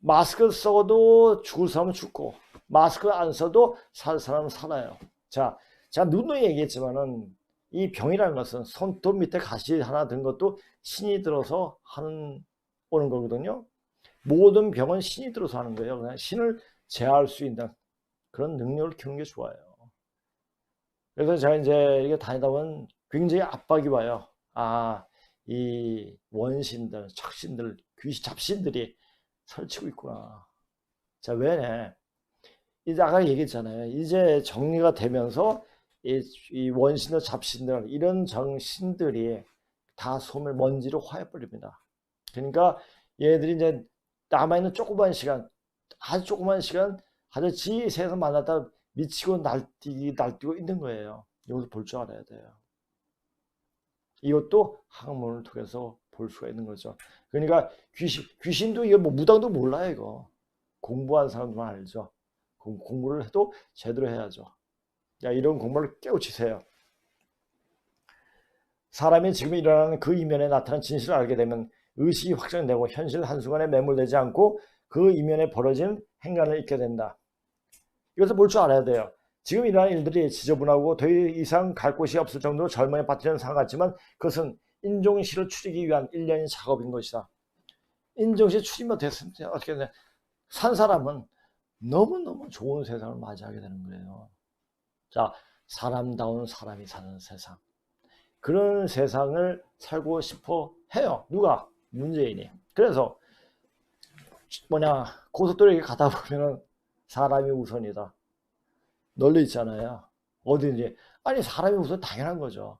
A: 마스크 써도 죽을 사람은 죽고 마스크 안 써도 살 사람은 살아요. 자, 제가 누누이 얘기했지만은 이 병이라는 것은 손톱 밑에 가시 하나 든 것도 신이 들어서 오는 거거든요. 모든 병은 신이 들어서 하는 거예요. 그냥 신을 제어할 수 있는 그런 능력을 키우는 게 좋아요. 그래서 제가 이제 이게 다니다 보면 굉장히 압박이 와요. 이 원신들, 척신들, 잡신들이 설치고 있구나. 자, 왜? 이제 아까 얘기했잖아요. 이제 정리가 되면서 이 원신들, 잡신들, 이런 정신들이 다 소멸, 먼지로 화해버립니다. 그러니까 얘들이 이제 남아있는 조그만 시간, 아주 조그만 시간, 아주 지세에서 만났다 미치고 날뛰고 있는 거예요. 이것도 볼 줄 알아야 돼요. 이것도 학문을 통해서 볼 수가 있는 거죠. 그러니까 귀신도 이게 뭐 무당도 몰라요, 이거. 공부한 사람들만 알죠. 공부를 해도 제대로 해야죠. 이런 공부를 깨우치세요. 사람이 지금 일어나는 그 이면에 나타난 진실을 알게 되면 의식이 확정되고 현실 한순간에 매몰되지 않고 그 이면에 벌어진 행간을 잊게 된다. 이것을 볼 줄 알아야 돼요. 지금 일어나는 일들이 지저분하고 더 이상 갈 곳이 없을 정도로 절망에 빠뜨리는 상황 같지만 그것은 인종시를 추리기 위한 일련의 작업인 것이다. 인종시 추리면 됐습니다. 어떻게 되냐. 산 사람은 너무너무 좋은 세상을 맞이하게 되는 거예요. 자, 사람다운 사람이 사는 세상. 그런 세상을 살고 싶어 해요. 누가? 문재인이. 그래서 고속도로에 가다 보면 사람이 우선이다. 널려 있잖아요. 어딘지. 아니, 사람이 우선 당연한 거죠.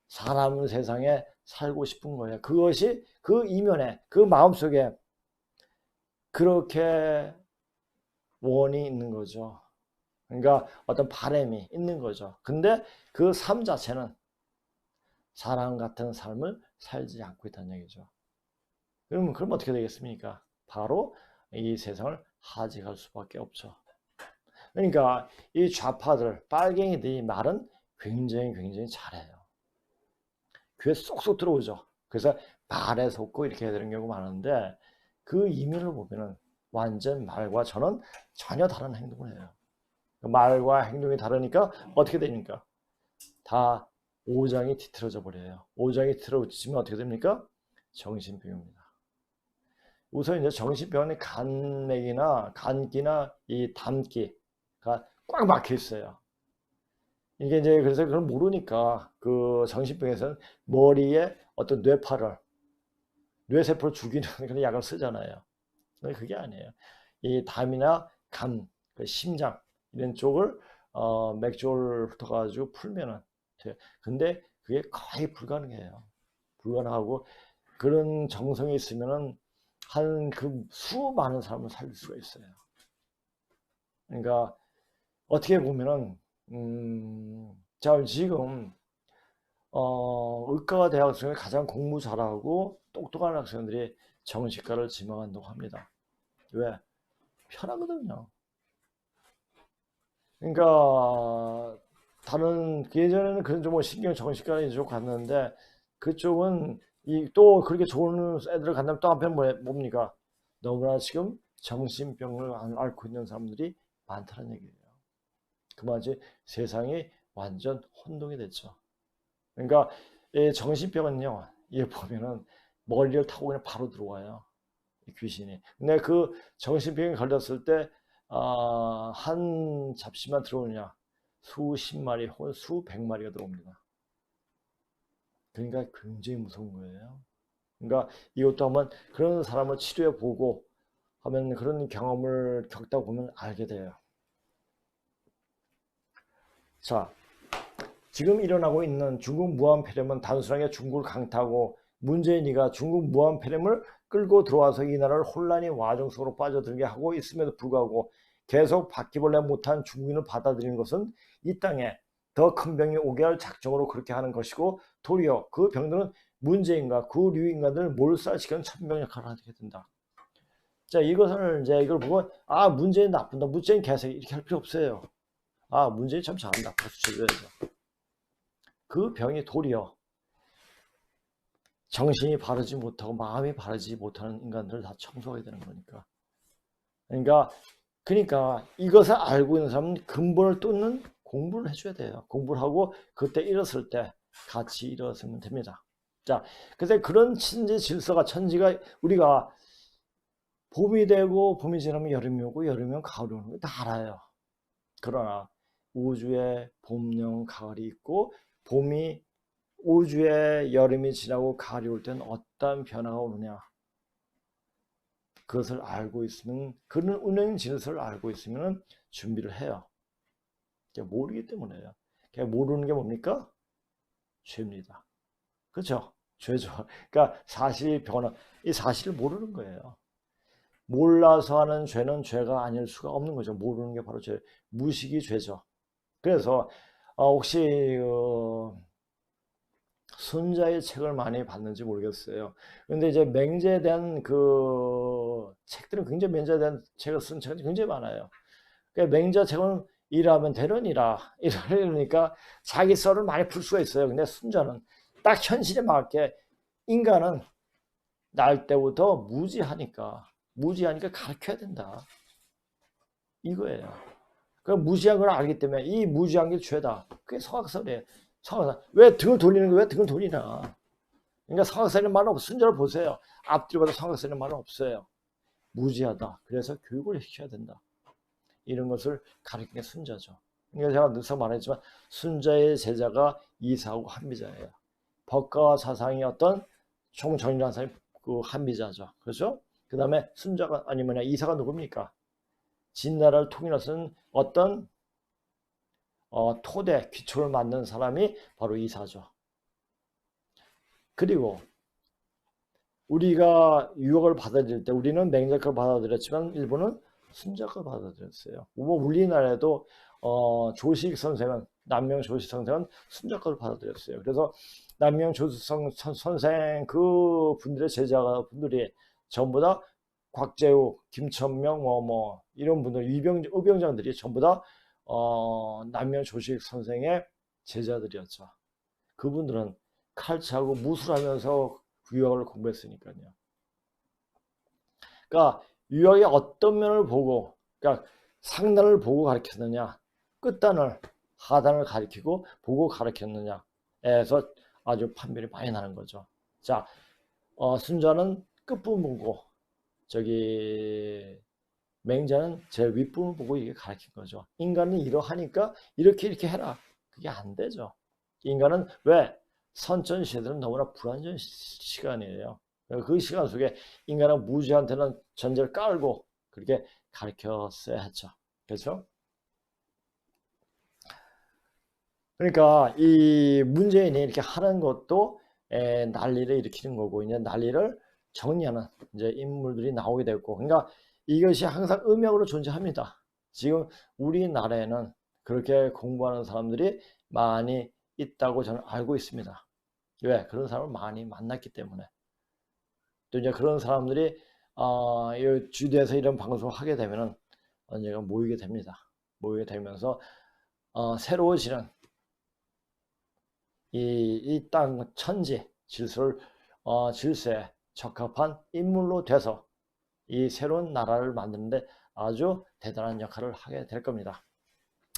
A: 사람은 세상에 살고 싶은 거예요. 그것이 그 이면에, 그 마음속에 그렇게 원이 있는 거죠. 그러니까 어떤 바람이 있는 거죠. 근데 그 삶 자체는 사람 같은 삶을 살지 않고 있다는 얘기죠. 그럼 어떻게 되겠습니까? 바로 이 세상을 하직할 수밖에 없죠. 그러니까 이 좌파들, 빨갱이들이 말은 굉장히 잘해요. 귀에 쏙쏙 들어오죠. 그래서 말에 속고 이렇게 해야 되는 경우가 많은데 그 이면을 보면은 완전 말과 저는 전혀 다른 행동을 해요. 말과 행동이 다르니까 어떻게 되니까 다 오장이 뒤틀어져 버려요. 오장이 뒤틀어지면 어떻게 됩니까? 정신병입니다. 우선 이제 정신병원의 간맥이나 간기나 이 담기가 꽉 막혀 있어요. 이게 이제 그래서 그걸 모르니까 그 정신병에서는 머리에 어떤 뇌세포를 죽이는 그런 약을 쓰잖아요. 근데 그게 아니에요. 이 담이나 간, 그 심장 이런 쪽을 맥주를 훑어가지고 풀면은 돼요. 근데 그게 거의 불가능해요. 불가능하고 그런 정성이 있으면은 한 그 수많은 사람을 살릴 수가 있어요. 그러니까 어떻게 보면은 자 지금 의과 대학 중에 가장 공부 잘하고 똑똑한 학생들이 정신과를 지망한다고 합니다. 왜? 편하거든요. 그러니까 다른 예전에는 그런 좀 신경 정신과에 쪽 갔는데 그쪽은 이 또 그렇게 좋은 애들을 간다면 또 한편 뭡니까? 너무나 지금 정신병을 앓고 있는 사람들이 많다는 얘기예요. 그만치 세상이 완전 혼동이 됐죠. 그러니까 이 정신병은요, 이게 보면은 머리를 타고 그냥 바로 들어와요. 이 귀신이. 근데 그 정신병에 걸렸을 때, 한 잡시만 들어오느냐, 수십 마리 혹은 수백 마리가 들어옵니다. 그러니까 굉장히 무서운 거예요. 그러니까 이것도 한번 그런 사람을 치료해 보고 하면 그런 경험을 겪다 보면 알게 돼요. 자, 지금 일어나고 있는 중국 무한폐렴은 단순하게 중국을 강타하고 문재인이가 중국 무한폐렴을 끌고 들어와서 이 나라를 혼란의 와중 속으로 빠져들게 하고 있음에도 불구하고 계속 바퀴벌레 못한 중국인을 받아들이는 것은 이 땅에 더 큰 병이 오게 할 작정으로 그렇게 하는 것이고, 도리어 그 병들은 문재인과 그 류 인간들을 몰살시키는 천병 역할을 하게 된다. 자, 이것을 이제 이걸 보고 문재인 나쁜다, 문재인 개새끼 이렇게 할 필요 없어요. 문재인 참 잘한다, 박수 쳐줘야죠. 그 병이 도리어 정신이 바르지 못하고 마음이 바르지 못하는 인간들을 다 청소해야 되는 거니까. 그러니까 이것을 알고 있는 사람은 근본을 뚫는 공부를 해줘야 돼요. 공부를 하고 그때 일었을 때 같이 일어서면 됩니다. 자, 그래서 그런 천지 질서가, 천지가 우리가 봄이 되고 봄이 지나면 여름이 오고 여름이 오면 가을이 오는 거 다 알아요. 그러나 우주에 봄, 여름, 가을이 있고, 봄이 우주에 여름이 지나고 가을이 올 때는 어떤 변화가 오느냐, 그것을 알고 있으면, 그런 운행 질서를 알고 있으면 준비를 해요. 모르기 때문에요. 모르는 게 뭡니까? 죄입니다. 그렇죠? 죄죠. 그러니까 사실 변화, 이 사실을 모르는 거예요. 몰라서 하는 죄는 죄가 아닐 수가 없는 거죠. 모르는 게 바로 죄, 무식이 죄죠. 그래서 혹시 순자의 책을 많이 봤는지 모르겠어요. 근데 이제 맹자에 대한 그 책들은 굉장히, 맹자에 대한 책을 쓴 책은 굉장히 많아요. 그러니까 맹자 책은 일하면 되느니라 이러니까 자기 썰을 많이 풀 수가 있어요. 근데 순자는 딱 현실에 맞게, 인간은 날 때부터 무지하니까 가르쳐야 된다, 이거예요. 그 무지한 걸 알기 때문에 이 무지한 게 죄다. 그게 서학설이에요. 서학설. 왜 등을 돌리는 거, 왜 등을 돌리나? 그러니까 서학설이라는 말은 없어요. 순자를 보세요. 앞뒤로 봐도 서학설이라는 말은 없어요. 무지하다. 그래서 교육을 시켜야 된다. 이런 것을 가르치는 게 순자죠. 그러니까 제가 늘상 말했지만 순자의 제자가 이사하고 한비자예요. 법과 사상이 어떤 총정리한 사람이 그 한비자죠. 그렇죠? 그 다음에 순자가 아니면 이사가 누굽니까? 진나라를 통일해서는 어떤 토대, 기초를 만든 사람이 바로 이사죠. 그리고 우리가 유학을 받아들일 때 우리는 맹자학을 받아들였지만 일본은 순자학을 받아들였어요. 우리나라에도 조식 선생은, 남명 조식 선생은 순자학을 받아들였어요. 그래서 남명 조식 선생 그 분들의 제자 분들이 전부 다 곽재우, 김천명 이런 분들, 의병장들이 전부 다 남명 조식 선생의 제자들이었죠. 그분들은 칼치하고 무술하면서 유학을 공부했으니까요. 그러니까 유학의 어떤 면을 보고, 그러니까 상단을 보고 가르쳤느냐, 끝단을, 하단을 가르치고 보고 가르쳤느냐에서 아주 판별이 많이 나는 거죠. 자, 순자는 끝부분 보고, 맹자는 제일 윗부분 보고 이게 가르친 거죠. 인간은 이러하니까 이렇게 해라. 그게 안 되죠. 인간은 왜? 선천시대는 너무나 불안전 시간이에요. 그 시간 속에 인간은 무지한테는 전제를 깔고 그렇게 가르쳤어야 했죠. 그렇죠? 그러니까 이 문재인이 이렇게 하는 것도 난리를 일으키는 거고, 이제 난리를 정리하는 이제 인물들이 나오게 됐고, 그러니까 이것이 항상 음역으로 존재합니다. 지금 우리나라에는 그렇게 공부하는 사람들이 많이 있다고 저는 알고 있습니다. 왜? 그런 사람을 많이 만났기 때문에. 또 이제 그런 사람들이 이 주대에서 이런 방송을 하게 되면은 언젠가 모이게 됩니다. 모이게 되면서 새로워지는 이 땅 천지 질서를 질서에 적합한 인물로 돼서 이 새로운 나라를 만드는데 아주 대단한 역할을 하게 될 겁니다.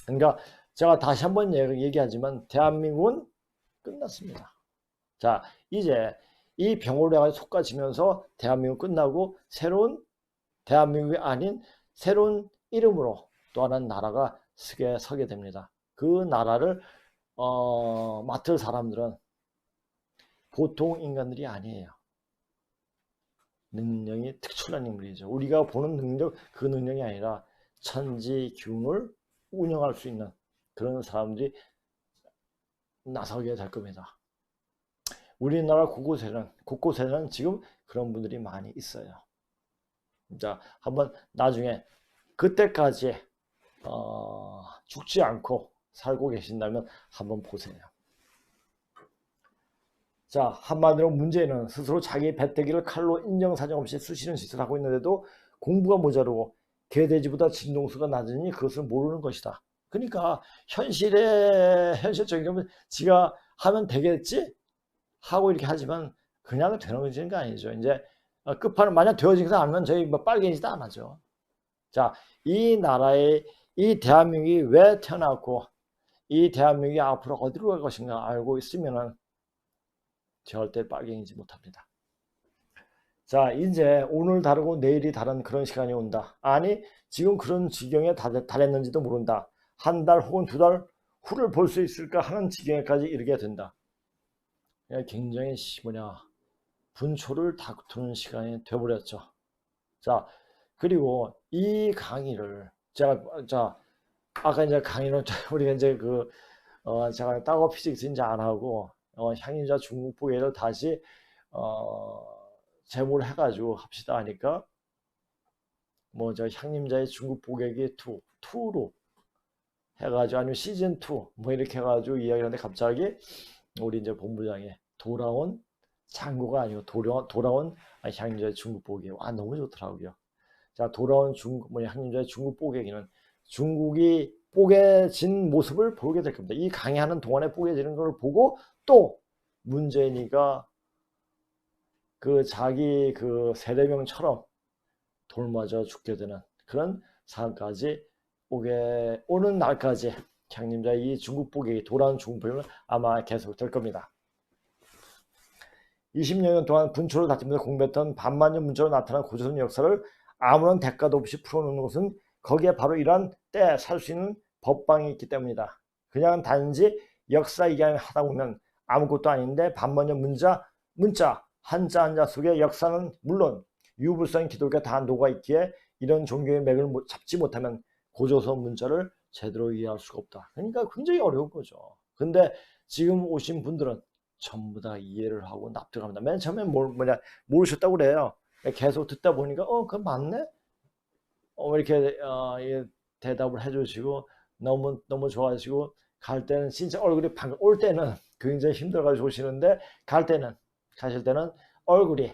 A: 그러니까 제가 다시 한번 얘기하지만 대한민국은 끝났습니다. 자, 이제 이 병오래가 솎아지면서 대한민국 끝나고 새로운 대한민국이 아닌 새로운 이름으로 또 하나의 나라가 서게 됩니다. 그 나라를 맡을 사람들은 보통 인간들이 아니에요. 능력이 특출난 인물이죠. 우리가 보는 능력, 그 능력이 아니라 천지기운을 운영할 수 있는 그런 사람들이 나서게 될 겁니다. 우리나라 곳곳에는 지금 그런 분들이 많이 있어요. 자, 한번 나중에 그때까지 죽지 않고 살고 계신다면 한번 보세요. 자, 한마디로 문제는 스스로 자기 배때기를 칼로 인정사정 없이 쑤시는 짓을 하고 있는데도 공부가 모자르고 개돼지보다 진동수가 낮으니 그것을 모르는 것이다. 그러니까 현실적인 경우는 지가 하면 되겠지? 하고 이렇게 하지만 그냥 되는 게 아니죠. 이제 끝판은 만약 되어지지 않으면 저희 뭐 빨개지도 안 하죠. 자, 이 나라의 이 대한민국이 왜 태어났고 이 대한민국이 앞으로 어디로 갈 것인가 알고 있으면은 절대 빨갱이지 못합니다. 자, 이제 오늘 다르고 내일이 다른 그런 시간이 온다. 아니, 지금 그런 지경에 달했는지도 모른다. 한 달 혹은 두 달 후를 볼 수 있을까 하는 지경에까지 이르게 된다. 굉장히 분초를 다투는 시간이 되어버렸죠. 자, 그리고 이 강의를 아까 이제 강의는 우리가 이제 제가 따고 피직스 이제 안 하고 향인자 중국보계를 다시 제목을 해가지고 합시다 하니까 뭐 저 향림자의 중국보계기 2로 해가지고 아니면 시즌 2 뭐 이렇게 해가지고 이야기하는데 갑자기 우리 이제 본부장이 돌아온 창고가 아니고 돌아온 향림자의 중국보계. 너무 좋더라고요. 자, 돌아온 향림자의 중국보계기는 중국이 뽀개진 모습을 보게 될 겁니다. 이 강의하는 동안에 뽀개지는 걸 보고 또 문재인이가 자기 세례명처럼 돌맞아 죽게 되는 그런 상황까지 오는 날까지 향림자의 이 중국보계기, 돌아온 중국보계는 아마 계속될 겁니다. 20여 년 동안 분초를 다투면서 공부했던 반만년 문자로 나타난 고조선 역사를 아무런 대가도 없이 풀어놓는 것은 거기에 바로 이러한 때 살 수 있는 법방이 있기 때문이다. 그냥 단지 역사 이야기를 하다 보면 아무것도 아닌데 반만년 문자 한자 한자 속에 역사는 물론 유불선 기독교 다 녹아 있기에 이런 종교의 맥을 잡지 못하면 고조선 문자를 제대로 이해할 수가 없다. 그러니까 굉장히 어려운 거죠. 근데 지금 오신 분들은 전부 다 이해를 하고 납득합니다. 맨 처음에 모르셨다고 그래요. 계속 듣다 보니까 그거 맞네? 이렇게 대답을 해주시고 너무 좋아하시고 갈 때는 진짜 얼굴이 올 때는 굉장히 힘들어가지고 오시는데 가실 때는 얼굴이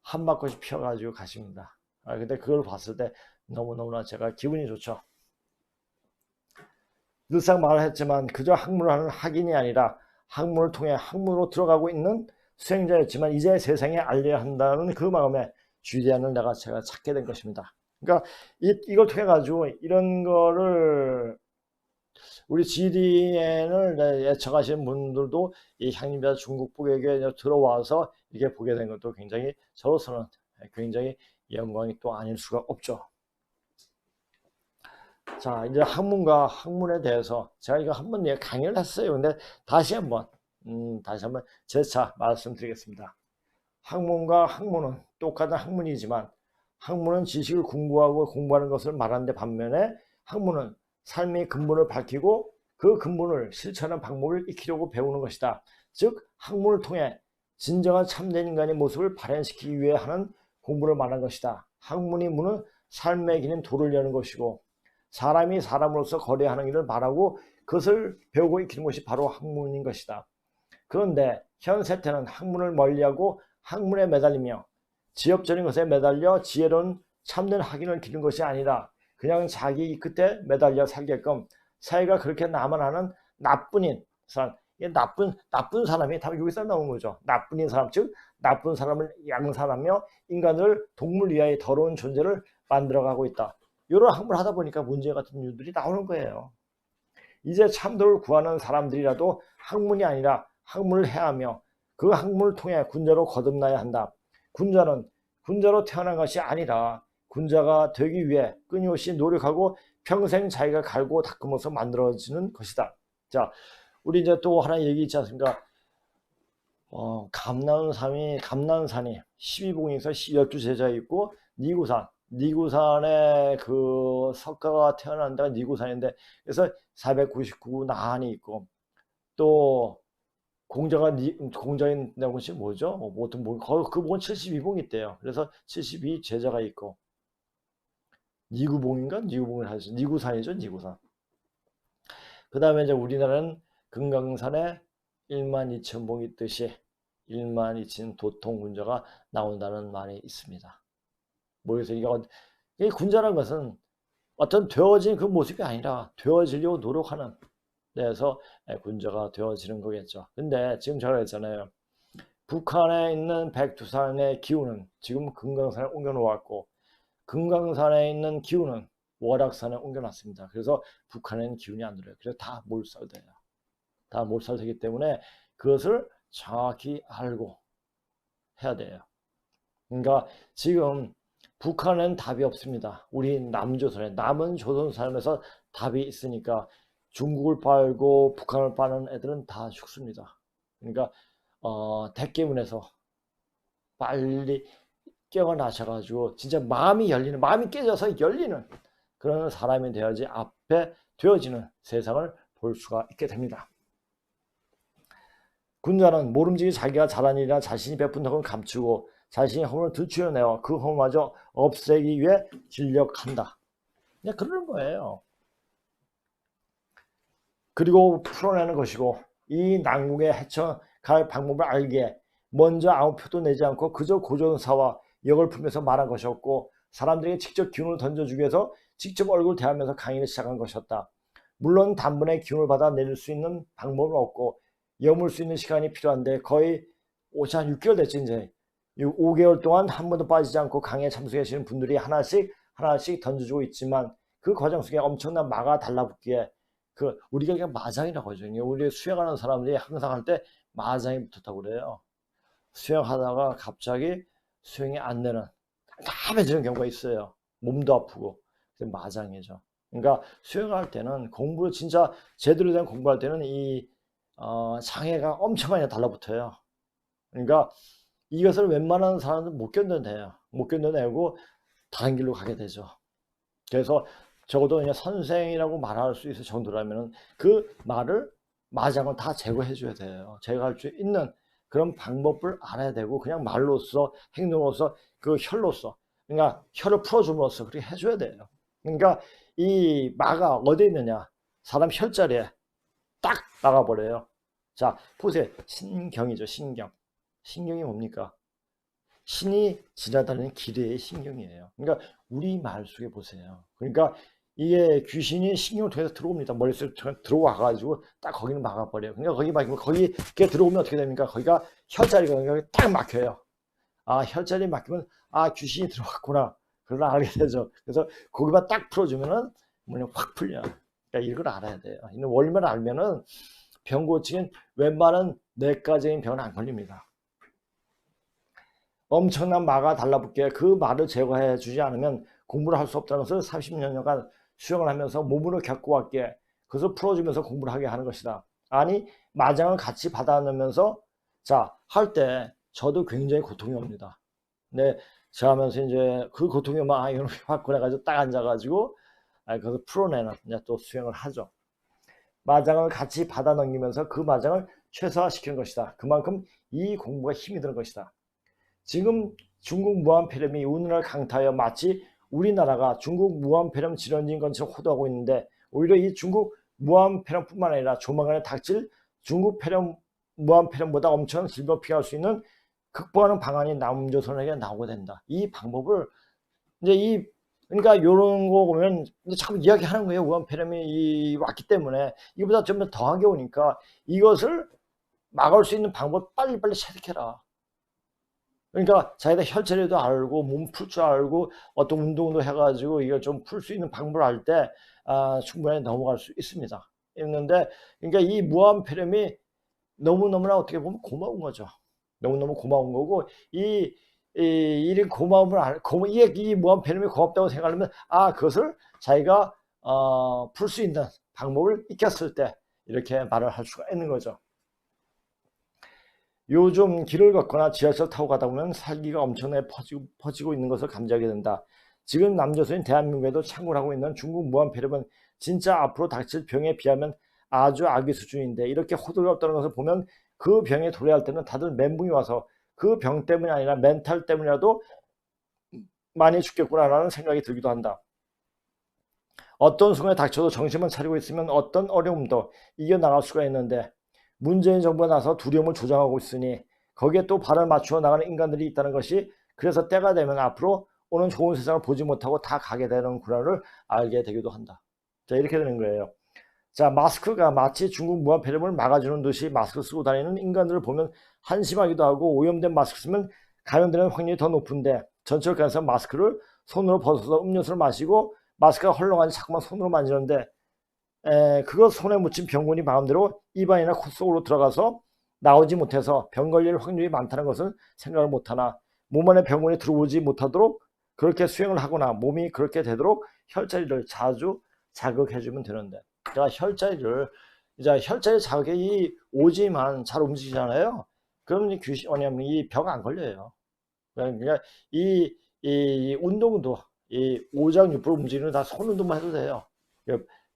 A: 한바퀴씩 피어가지고 가십니다. 근데 그걸 봤을 때 너무너무나 제가 기분이 좋죠. 늘상 말했지만 그저 학문을 하는 학인이 아니라 학문을 통해 학문으로 들어가고 있는 수행자였지만 이제 세상에 알려야 한다는 그 마음에 GDN을 제가 찾게 된 것입니다. 그러니까 이걸 통해 가지고 이런 거를 우리 GDN을 예측하시는 분들도 이 향림자 중국보계에 들어와서 이렇게 보게 된 것도 굉장히 저로서는 굉장히 영광이 또 아닐 수가 없죠. 자, 이제 학문과 학문에 대해서 제가 이거 한번 강의를 했어요. 근데 다시 한번 재차 말씀드리겠습니다. 학문과 학문은 똑같은 학문이지만 학문은 지식을 공부하는 것을 말하는데 반면에 학문은 삶의 근본을 밝히고 그 근본을 실천하는 방법을 익히려고 배우는 것이다. 즉 학문을 통해 진정한 참된 인간의 모습을 발현시키기 위해 하는 공부를 말하는 것이다. 학문이 무는 삶의 길인 도를 여는 것이고 사람이 사람으로서 거래하는 일을 말하고 그것을 배우고 익히는 것이 바로 학문인 것이다. 그런데 현 세태는 학문을 멀리하고 학문에 매달리며 지엽적인 것에 매달려 지혜로운 참된 학인을 기르는 것이 아니라 그냥 자기 끝에 매달려 살게끔 사회가 그렇게 나만 하는 나뿐인 이게 나쁜 사람이 다 여기서 나온 거죠. 나쁜 사람, 즉 나쁜 사람을 양산하며 인간을 동물 이하의 더러운 존재를 만들어가고 있다. 이런 학문을 하다 보니까 문제 같은 이유들이 나오는 거예요. 이제 참도를 구하는 사람들이라도 학문이 아니라 학문을 해야 하며 그 학문을 통해 군자로 거듭나야 한다. 군자로 태어난 것이 아니라 군자가 되기 위해 끊임없이 노력하고 평생 자기가 갈고 닦으면서 만들어지는 것이다. 자, 우리 이제 또 하나 얘기 있지 않습니까? 감난산이 12봉에서 12제자 있고 니구산에 그 석가가 태어난 데가 니구산인데 그래서 499 나한이 있고 또 공자인 곳이 뭐죠? 보통 그 봉은 72봉이 있대요. 그래서 72 제자가 있고 니구봉인가? 니구봉을 하죠. 니구산이죠, 니구산. 그 다음에 이제 우리나라는 금강산에 12,000봉 있듯이 12,000 도통 군자가 나온다는 말이 있습니다. 그래서 이 군자라는 것은 어떤 되어진 그 모습이 아니라 되어지려고 노력하는 데서 군자가 되어지는 거겠죠. 근데 지금 제가 했잖아요. 북한에 있는 백두산의 기운은 지금 금강산에 옮겨 놓았고 금강산에 있는 기운은 월악산에 옮겨놨습니다. 그래서 북한에는 기운이 안 들어요. 그래서 다 몰살돼요. 다 몰살되기 때문에 그것을 정확히 알고 해야 돼요. 그러니까 지금 북한은 답이 없습니다. 우리 남조선에 남은 조선 삶에서 답이 있으니까 중국을 빨고 북한을 빠는 애들은 다 죽습니다. 그러니까 대깨문에서 빨리 깨어나셔가지고 진짜 마음이 깨져서 열리는 그런 사람이 되어야지 앞에 되어지는 세상을 볼 수가 있게 됩니다. 군자는 모름지기 자기가 잘한 일이나 자신이 베푼 덕을 감추고 자신이 허물을 들추어내어 그 허물마저 없애기 위해 진력한다. 그냥 그러는 거예요. 그리고 풀어내는 것이고 이 난국에 헤쳐갈 방법을 알기에 먼저 아무 표도 내지 않고 그저 고전사와 역을 풀면서 말한 것이었고 사람들에게 직접 기운을 던져주기 위해서 직접 얼굴 대하면서 강의를 시작한 것이었다. 물론 단번에 기운을 받아 내릴 수 있는 방법은 없고 여물 수 있는 시간이 필요한데 거의 한 6개월 됐지 이제 5개월 동안 한 번도 빠지지 않고 강의에 참석해 주시는 분들이 하나씩 던져주고 있지만 그 과정 속에 엄청난 마가 달라붙기에 우리가 그냥 마장이라고 하죠. 우리 수영하는 사람들이 항상 할 때 마장이 붙었다고 그래요. 수영하다가 갑자기 수영이 안 되는 깜깜해지는 경우가 있어요. 몸도 아프고 마장이죠. 그러니까 수영할 때는 공부를 진짜 제대로 된 공부할 때는 이 장애가 엄청 많이 달라붙어요. 그러니까 이것을 웬만한 사람들은 못 견뎌내요. 못 견뎌내고 다른 길로 가게 되죠. 그래서 적어도 그냥 선생이라고 말할 수 있을 정도라면 그 마장을 다 제거해 줘야 돼요. 제거할 수 있는 그런 방법을 알아야 되고 그냥 말로써 행동으로서 그 혈로서 그러니까 혈을 풀어줌으로써 그렇게 해줘야 돼요. 그러니까 이 마가 어디에 있느냐 사람 혈자리에 딱 나가버려요. 자 보세요. 신경이죠. 신경이 뭡니까? 신이 지나다니는 길의 신경이에요. 그러니까 우리 말 속에 보세요. 그러니까 이게 귀신이 신경을 통해서 들어옵니다. 머릿속에 들어와가지고 딱 거기는 막아버려요. 그러니까 거기 막히면 거기 들어오면 어떻게 됩니까? 거기가 혈자리가 딱 막혀요. 혈자리 막히면 귀신이 들어왔구나. 그걸 알게 되죠. 그래서 거기만 딱 풀어주면은 뭐냐 확 풀려. 그러니까 이걸 알아야 돼요. 이 원리만 알면은 병 고치긴 웬만한 내과적인 병은 안 걸립니다. 엄청난 마가 달라붙게 그 마를 제거해 주지 않으면 공부를 할 수 없다는 것을 30년간 수영을 하면서 몸으로 겪어왔기에 그것을 풀어주면서 공부를 하게 하는 것이다. 아니 마장을 같이 받아내면서 할 때 저도 굉장히 고통이 옵니다. 근데 제가 하면서 이제 그 고통이 막 이렇게 확 그래가지고 딱 앉아가지고 그것을 풀어내는 이제 또 수행을 하죠. 마장을 같이 받아 넘기면서 그 마장을 최소화시키는 것이다. 그만큼 이 공부가 힘이 드는 것이다. 지금 중국 무한폐렴이 우리나라를 강타하여 마치 우리나라가 중국 무한폐렴 질환인 것처럼 호도하고 있는데 오히려 이 중국 무한폐렴뿐만 아니라 조만간에 닥칠 중국 무한폐렴보다 엄청난 질병을 피할 수 있는 극복하는 방안이 남조선에게 나오게 된다. 이 방법을 이제 이 그러니까 요런 거 보면 자꾸 이야기하는 거예요. 우한 폐렴이 왔기 때문에 이거보다 좀 더 더하게 오니까 이것을 막을 수 있는 방법 빨리빨리 체득해라. 그러니까 자기가 혈전에도 알고 몸 풀 줄 알고 어떤 운동도 해가지고 이걸 좀 풀 수 있는 방법을 알 때 충분히 넘어갈 수 있습니다. 있는데 그러니까 이 무한폐렴이 너무너무나 어떻게 보면 고마운 거죠. 너무너무 고마운 거고 이런 고마움을 이 무한폐렴이 고맙다고 생각하면 그것을 자기가 풀 수 있는 방법을 익혔을 때 이렇게 말을 할 수가 있는 거죠. 요즘 길을 걷거나 지하철 타고 가다 보면 살기가 엄청나게 퍼지고 있는 것을 감지하게 된다. 지금 남조선인 대한민국에도 창궐 하고 있는 중국 무한폐렴은 진짜 앞으로 닥칠 병에 비하면 아주 악의 수준인데 이렇게 호들갑 떠는 것을 보면 그 병에 도래할 때는 다들 멘붕이 와서 그 병 때문이 아니라 멘탈 때문이라도 많이 죽겠구나라는 생각이 들기도 한다. 어떤 순간에 닥쳐도 정신만 차리고 있으면 어떤 어려움도 이겨나갈 수가 있는데 문재인 정부가 나서 두려움을 조장하고 있으니 거기에 또 발을 맞추어 나가는 인간들이 있다는 것이 그래서 때가 되면 앞으로 오는 좋은 세상을 보지 못하고 다 가게 되는 구라를 알게 되기도 한다. 자, 이렇게 되는 거예요. 자, 마스크가 마치 중국 무한폐렴을 막아주는 듯이 마스크 쓰고 다니는 인간들을 보면 한심하기도 하고 오염된 마스크 쓰면 감염되는 확률이 더 높은데 전철 가서 마스크를 손으로 벗어서 음료수를 마시고 마스크가 헐렁하니 자꾸만 손으로 만지는데 그거 손에 묻힌 병균이 마음대로 입안이나 코 속으로 들어가서 나오지 못해서 병 걸릴 확률이 많다는 것은 생각을 못하나 몸 안에 병균이 들어오지 못하도록 그렇게 수행을 하거나 몸이 그렇게 되도록 혈자리를 자주 자극해주면 되는데 제가 혈자리를 이제 혈자리 자극이 오지만 잘 움직이잖아요. 그러면 이 병 안 걸려요. 그러니까 이 운동도 이 오장육부로 움직이는 다 손 운동만 해도 돼요.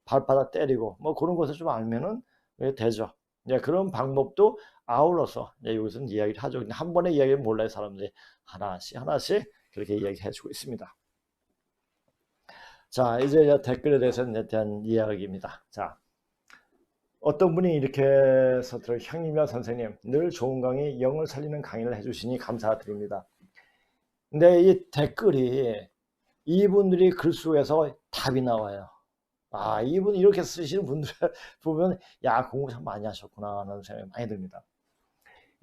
A: 발바닥 때리고 뭐 그런 것을 좀 알면은 되죠. 그런 방법도 아울러서 여기서는 이야기를 하죠. 근데 한 번에 이야기를 몰라요. 사람들이 하나씩 그렇게 이야기해주고 있습니다. 자, 이제 댓글에 대한 이야기입니다. 자, 어떤 분이 이렇게 써들어요. 형님이나 선생님, 늘 좋은 강의, 영을 살리는 강의를 해주시니 감사드립니다. 근데 이 댓글이 이분들이 글 속에서 답이 나와요. 이분 이렇게 쓰시는 분들 보면 공부 참 많이 하셨구나 하는 생각이 많이 듭니다.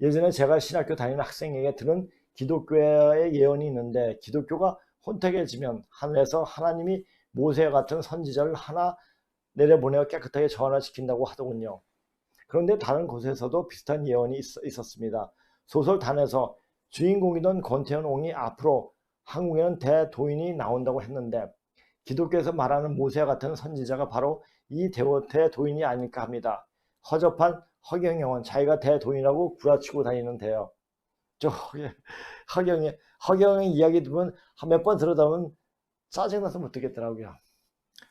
A: 예전에 제가 신학교 다니는 학생에게 들은 기독교의 예언이 있는데 기독교가 혼택해지면 하늘에서 하나님이 모세 같은 선지자를 하나 내려보내어 깨끗하게 저하시킨다고 하더군요. 그런데 다른 곳에서도 비슷한 예언이 있었습니다. 소설 단에서 주인공이던 권태현 옹이 앞으로 한국에는 대도인이 나온다고 했는데 기독교에서 말하는 모세 같은 선지자가 바로 이 대도인이 아닐까 합니다. 허접한 허경영은 자기가 대도인이라고 구라치고 다니는데요. 허경영의 이야기 들으면 몇 번 들어다보면 짜증나서 못 듣겠더라고요.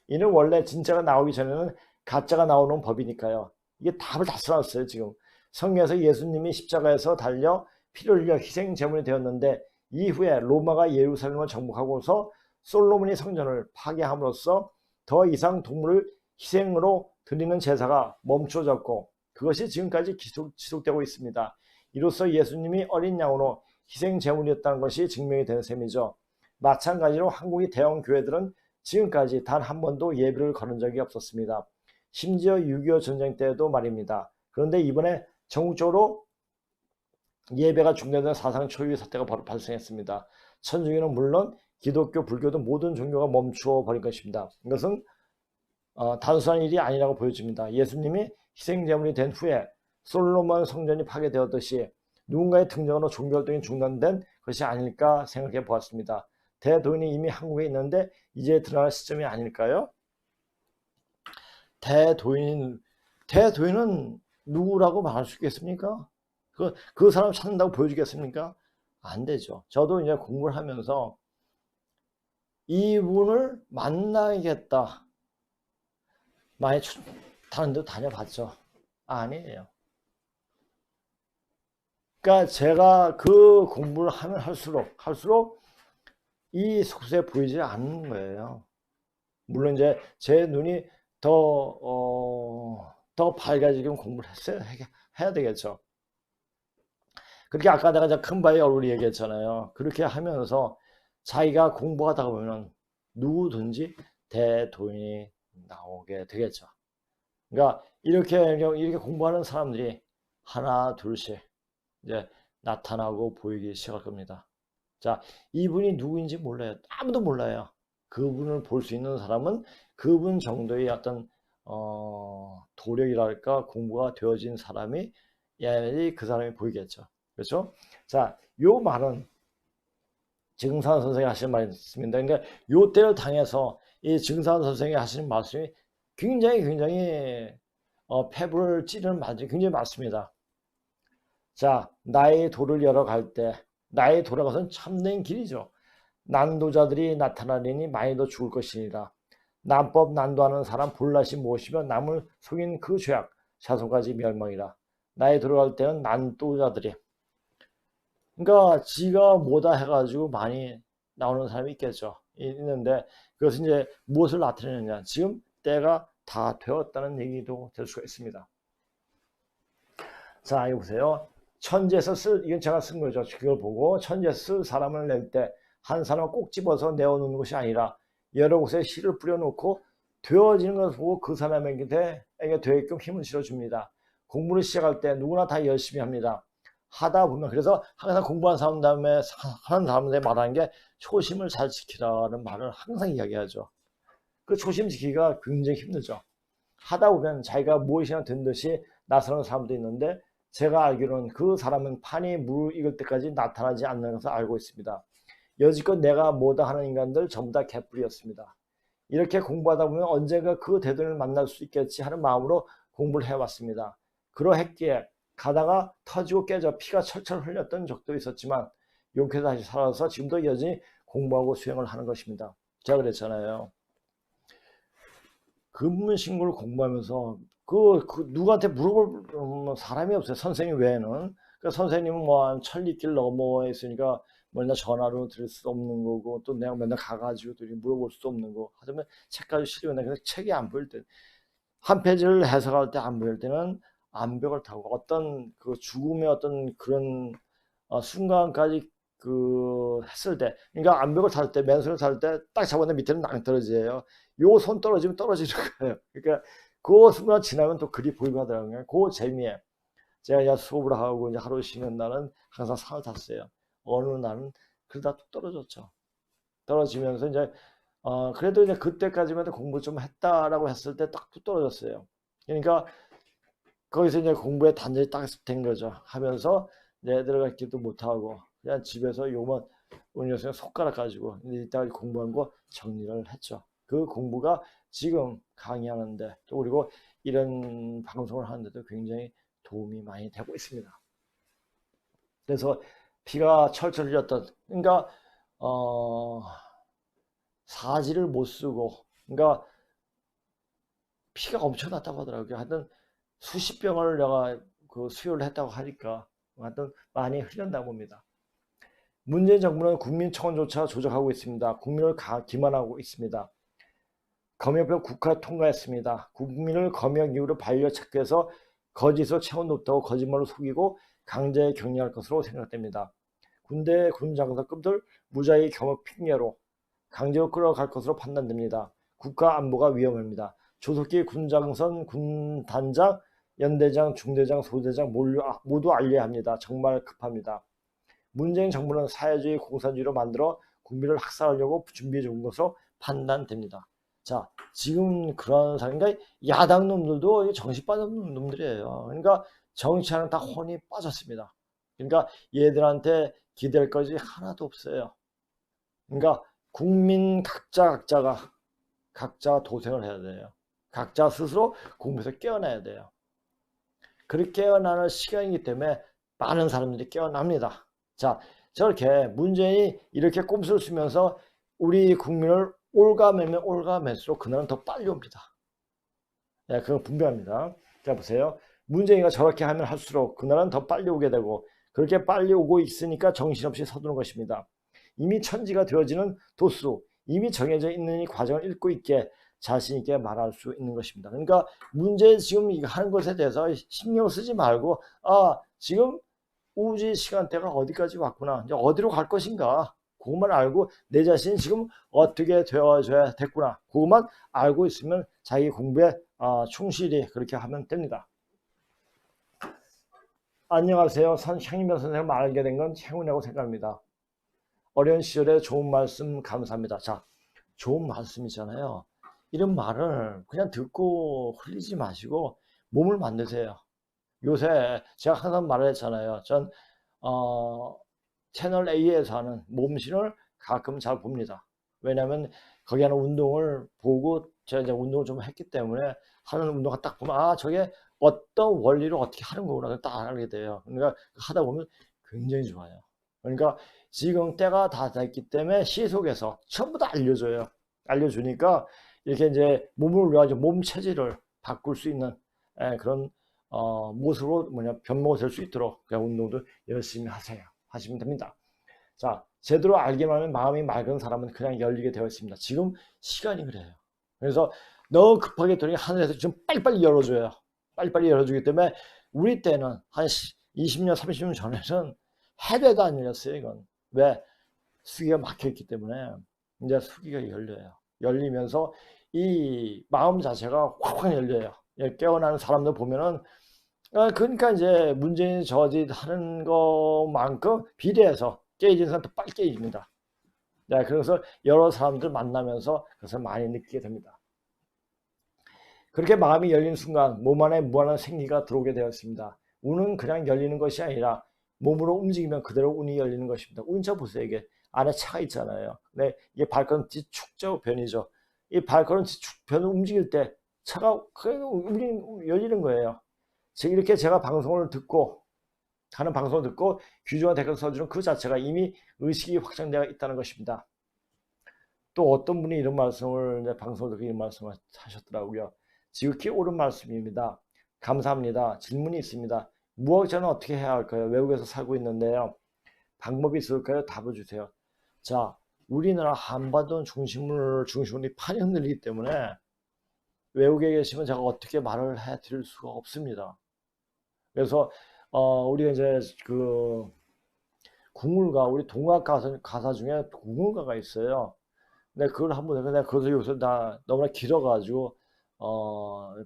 A: 이는 원래 진짜가 나오기 전에는 가짜가 나오는 법이니까요. 이게 답을 다 써놨어요. 지금 성경에서 예수님이 십자가에서 달려 피를 흘려 희생 제물이 되었는데 이후에 로마가 예루살렘을 정복하고서 솔로몬이 성전을 파괴함으로써 더 이상 동물을 희생으로 드리는 제사가 멈춰졌고 그것이 지금까지 지속되고 있습니다. 이로써 예수님이 어린 양으로 희생 제물이었다는 것이 증명이 되는 셈이죠. 마찬가지로 한국의 대형 교회들은 지금까지 단 한 번도 예배를 거는 적이 없었습니다. 심지어 6.25 전쟁 때도 말입니다. 그런데 이번에 전국적으로 예배가 중단된 사상 초유의 사태가 바로 발생했습니다. 천주교는 물론 기독교, 불교도 모든 종교가 멈추어 버린 것입니다. 이것은 단순한 일이 아니라고 보여집니다. 예수님이 희생제물이 된 후에 솔로몬 성전이 파괴되었듯이 누군가의 등장으로 종교활동이 중단된 것이 아닐까 생각해 보았습니다. 대도인이 이미 한국에 있는데 이제 드러날 시점이 아닐까요? 대도인은 누구라고 말할 수 있겠습니까? 그 사람 찾는다고 보여주겠습니까? 안 되죠. 저도 이제 공부를 하면서 이분을 만나야겠다. 많이 다른 데 다녀봤죠. 아니에요. 그러니까 제가 그 공부를 하면 할수록 이 속세에 보이지 않는 거예요. 물론 이제 제 눈이 더 밝아지게 공부를 해야 되겠죠. 그렇게 아까 내가 큰 바위 얼굴 얘기했잖아요. 그렇게 하면서 자기가 공부하다 보면은 누구든지 대도인이 나오게 되겠죠. 그러니까 이렇게 공부하는 사람들이 하나 둘씩 이제 나타나고 보이기 시작할 겁니다. 자, 이분이 누구인지 몰라요. 아무도 몰라요. 그분을 볼 수 있는 사람은 그분 정도의 어떤 도력이랄까 공부가 되어진 사람이 그 사람이 보이겠죠. 그렇죠? 자, 요 말은 증산 선생이 하신 말씀입니다. 그러니까 요 때를 당해서 이 증산 선생이 하시는 말씀이 굉장히 폐부를 찌르는 말이 굉장히 많습니다. 자, 나의 도를 열어갈 때 나의 도라는 것은 참된 길이죠. 난도자들이 나타나리니 많이 더 죽을 것이니라. 난법 난도하는 사람 볼낫이 무엇이며 남을 속인 그 죄악 자손까지 멸망이라. 나의 도를 갈 때는 난도자들이 그러니까 지가 뭐다 해가지고 많이 나오는 사람이 있겠죠. 있는데 그것은 이제 무엇을 나타내느냐. 지금 때가 다 되었다는 얘기도 될 수가 있습니다. 자, 이거 보세요. 천지에서 이건 제가 쓴 거죠. 그걸 보고 천지에서 쓸 사람을 낼 때 한 사람을 꼭 집어서 내어놓는 것이 아니라 여러 곳에 씨를 뿌려놓고 되어지는 것을 보고 그 사람에게 되게끔 힘을 실어줍니다. 공부를 시작할 때 누구나 다 열심히 합니다. 하다 보면 그래서 항상 공부한 사람 다음에 하는 사람들에 말하는 게 초심을 잘 지키라는 말을 항상 이야기하죠. 그 초심 지키기가 굉장히 힘들죠. 하다 보면 자기가 무엇이나 된 듯이 나서는 사람도 있는데 제가 알기로는 그 사람은 판이 무르익을 때까지 나타나지 않는 것을 알고 있습니다. 여지껏 내가 뭐다 하는 인간들 전부 다 개뿔이었습니다. 이렇게 공부하다 보면 언젠가 그 대도를 만날 수 있겠지 하는 마음으로 공부를 해왔습니다. 그러했기에 가다가 터지고 깨져 피가 철철 흘렸던 적도 있었지만 용케 다시 살아서 지금도 여전히 공부하고 수행을 하는 것입니다. 제가 그랬잖아요. 근문신고를 공부하면서 누구한테 물어볼 사람이 없어요. 선생님 외에는. 그 선생님은 뭐 한 천리길 넘어 있으니까 맨날 전화로 들을 수 없는 거고 또 내가 맨날 가가지고 물어볼 수도 없는 거 하자면 책까지 실으면 근데 책이 안 보일 때 한 페이지를 해석할 때 안 보일 때는 암벽을 타고 어떤 그 죽음의 어떤 그런 순간까지 했을 때 그러니까 암벽을 탈 때 맨손을 탈 때 딱 잡았는데 밑에는 낭떠러지예요. 요 손 떨어지면 떨어지는 거예요. 그러니까 그 순간 지나면 또 글이 보이고 하더라고요. 그 재미에 제가 이제 수업을 하고 이제 하루 쉬는 날은 항상 상을 탔어요. 어느 날은 그러다 뚝 떨어졌죠. 떨어지면서 이제 그래도 이제 그때까지만 해도 공부 좀 했다라고 했을 때 딱 뚝 떨어졌어요. 그러니까 거기서 이제 공부에 단절이 딱 된 거죠. 하면서 내 들어가기도 못하고 그냥 집에서 요만 오늘 녀석 손가락 가지고 이따가 공부한 거 정리를 했죠. 그 공부가 지금 강의하는데 또 그리고 이런 방송을 하는데도 굉장히 도움이 많이 되고 있습니다. 그래서 피가 철철 흘렸던 그러니까 사지를 못 쓰고 그러니까 피가 엄청 났다고 하더라고요. 하여튼 수십 병을 내가 수혈을 했다고 하니까 하여튼 많이 흘렸나 봅니다. 문재인 정부는 국민청원조차 조작하고 있습니다. 국민을 기만하고 있습니다. 검역법 국회 통과했습니다. 국민을 검역 이후로 반려체크해서 거짓으로 채워놓다고 거짓말로 속이고 강제 격리할 것으로 생각됩니다. 군대 군장성급들 무자의 경업 핑계로 강제로 끌어갈 것으로 판단됩니다. 국가 안보가 위험합니다. 조속히 군장선, 군단장, 연대장, 중대장, 소대장 모두 알려야 합니다. 정말 급합니다. 문재인 정부는 사회주의 공산주의로 만들어 국민을 학살하려고 준비 중인 것으로 판단됩니다. 자, 지금 그런 상황, 그러니까 야당 놈들도 정신 빠진 놈들이에요. 그러니까 정치하는 다 혼이 빠졌습니다. 그러니까 얘들한테 기댈 것이 하나도 없어요. 그러니까 국민 각자 도생을 해야 돼요. 각자 스스로 공부해서 깨어나야 돼요. 그렇게 깨어나는 시간이기 때문에 많은 사람들이 깨어납니다. 자, 저렇게 문재인이 이렇게 꼼수를 쓰면서 우리 국민을 올가매면 올가맬수록 그날은 더 빨리 옵니다. 네, 그건 분명합니다. 자, 보세요. 문재인이가 저렇게 하면 할수록 그날은 더 빨리 오게 되고 그렇게 빨리 오고 있으니까 정신없이 서두는 것입니다. 이미 천지가 되어지는 도수, 이미 정해져 있는 이 과정을 읽고 있게 자신 있게 말할 수 있는 것입니다. 그러니까 문제 지금 이거 하는 것에 대해서 신경 쓰지 말고 지금 우주의 시간대가 어디까지 왔구나. 이제 어디로 갈 것인가. 그것만 알고 내 자신이 지금 어떻게 되어줘야 됐구나. 그것만 알고 있으면 자기 공부에 충실히 그렇게 하면 됩니다. 안녕하세요. 향임표 선생님 알게 된 건 행운이라고 생각합니다. 어려운 시절에 좋은 말씀 감사합니다. 자, 좋은 말씀이잖아요. 이런 말을 그냥 듣고 흘리지 마시고 몸을 만드세요. 요새 제가 항상 말했잖아요. 전 채널 A에서 하는 몸신을 가끔 잘 봅니다. 왜냐하면 거기 하는 운동을 보고 제가 이제 운동을 좀 했기 때문에 하는 운동을 딱 보면 저게 어떤 원리로 어떻게 하는 거구나 딱 알게 돼요. 그러니까 하다 보면 굉장히 좋아요. 그러니까 지금 때가 다 됐기 때문에 시속에서 전부 다 알려줘요. 알려주니까 이렇게 이제 몸을 가지고 몸 체질을 바꿀 수 있는 그런 모습으로 변모가 될 수 있도록 그냥 운동도 열심히 하시면 됩니다. 자, 제대로 알기만 하면 마음이 맑은 사람은 그냥 열리게 되어 있습니다. 지금 시간이 그래요. 그래서 너무 급하게 들으니 하늘에서 좀 빨리빨리 열어줘요. 빨리빨리 열어주기 때문에 우리 때는 한 20년, 30년 전에는 해대도 안 열렸어요. 이건. 왜? 수기가 막혀있기 때문에 이제 수기가 열려요. 열리면서 이 마음 자체가 확 열려요. 깨어나는 사람들 보면은 그러니까 이제 문재인 저짓 하는 것만큼 비례해서 깨진 사람 더 빨리 깨집니다. 네, 그래서 여러 사람들 만나면서 그것을 많이 느끼게 됩니다. 그렇게 마음이 열린 순간 몸 안에 무한한 생기가 들어오게 되었습니다. 운은 그냥 열리는 것이 아니라 몸으로 움직이면 그대로 운이 열리는 것입니다. 운차 보세요. 이게 안에 차가 있잖아요. 네, 이게 발걸음 뒤축적변이죠. 이 발걸음 뒤축변을 움직일 때 차가 열리는 거예요. 즉 이렇게 제가 방송을 듣고 하는 방송을 듣고 규정과 댓글 써주는 그 자체가 이미 의식이 확장되어 있다는 것입니다. 또 어떤 분이 이런 말씀을 방송을 듣고 이런 말씀을 하셨더라고요. 지극히 옳은 말씀입니다. 감사합니다. 질문이 있습니다. 무엇저는 어떻게 해야 할까요? 외국에서 살고 있는데요. 방법이 있을까요? 답을 주세요. 자, 우리나라 한반도 중심으로 판이 흔들리기 때문에 외국에 계시면 제가 어떻게 말을 해 드릴 수가 없습니다. 그래서 우리가 이제 그 국물가 우리 동학 가사 중에 국물가가 있어요. 근데 그걸 한번 내가 그래서 요새 다 너무나 길어가지고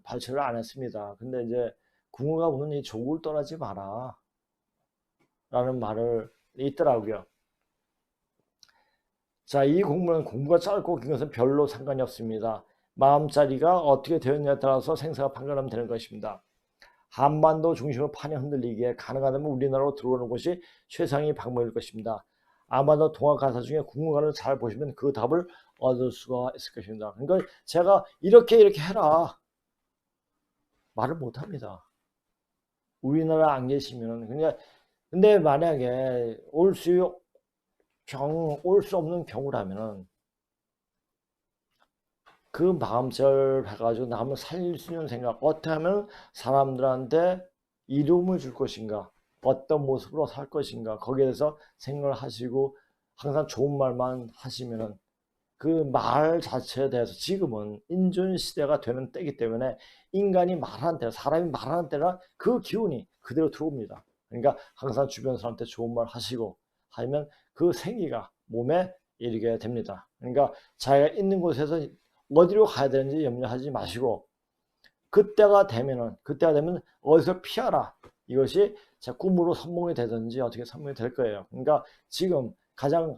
A: 발췌를 안 했습니다. 근데 이제 국물가 보면 이 조국을 떠나지 마라 라는 말을 있더라고요. 자, 이 공부는 공부가 짧고 긴 것은 별로 상관이 없습니다. 마음자리가 어떻게 되었냐에 따라서 생사가 판가름 되는 것입니다. 한반도 중심으로 판이 흔들리기에 가능하다면 우리나라로 들어오는 것이 최상의 방법일 것입니다. 아마도 동학 가사 중에 국문가를 잘 보시면 그 답을 얻을 수가 있을 것입니다. 그러니까 제가 이렇게 해라 말을 못합니다. 우리나라 안 계시면 근데 만약에 올 수 없는 경우라면은 그 마음절 해가지고 남을 살릴 수 있는 생각, 어떻게 하면 사람들한테 이름을 줄 것인가, 어떤 모습으로 살 것인가, 거기에 대해서 생각을 하시고 항상 좋은 말만 하시면은 그 말 자체에 대해서 지금은 인존 시대가 되는 때이기 때문에 인간이 말하는 때, 사람이 말하는 때나 그 기운이 그대로 들어옵니다. 그러니까 항상 주변 사람한테 좋은 말 하시고 하면 그 생기가 몸에 이르게 됩니다. 그러니까 자기가 있는 곳에서 어디로 가야 되는지 염려하지 마시고 그때가 되면 어디서 피하라. 이것이 제 꿈으로 선몽이 되든지 어떻게 선몽이 될 거예요. 그러니까 지금 가장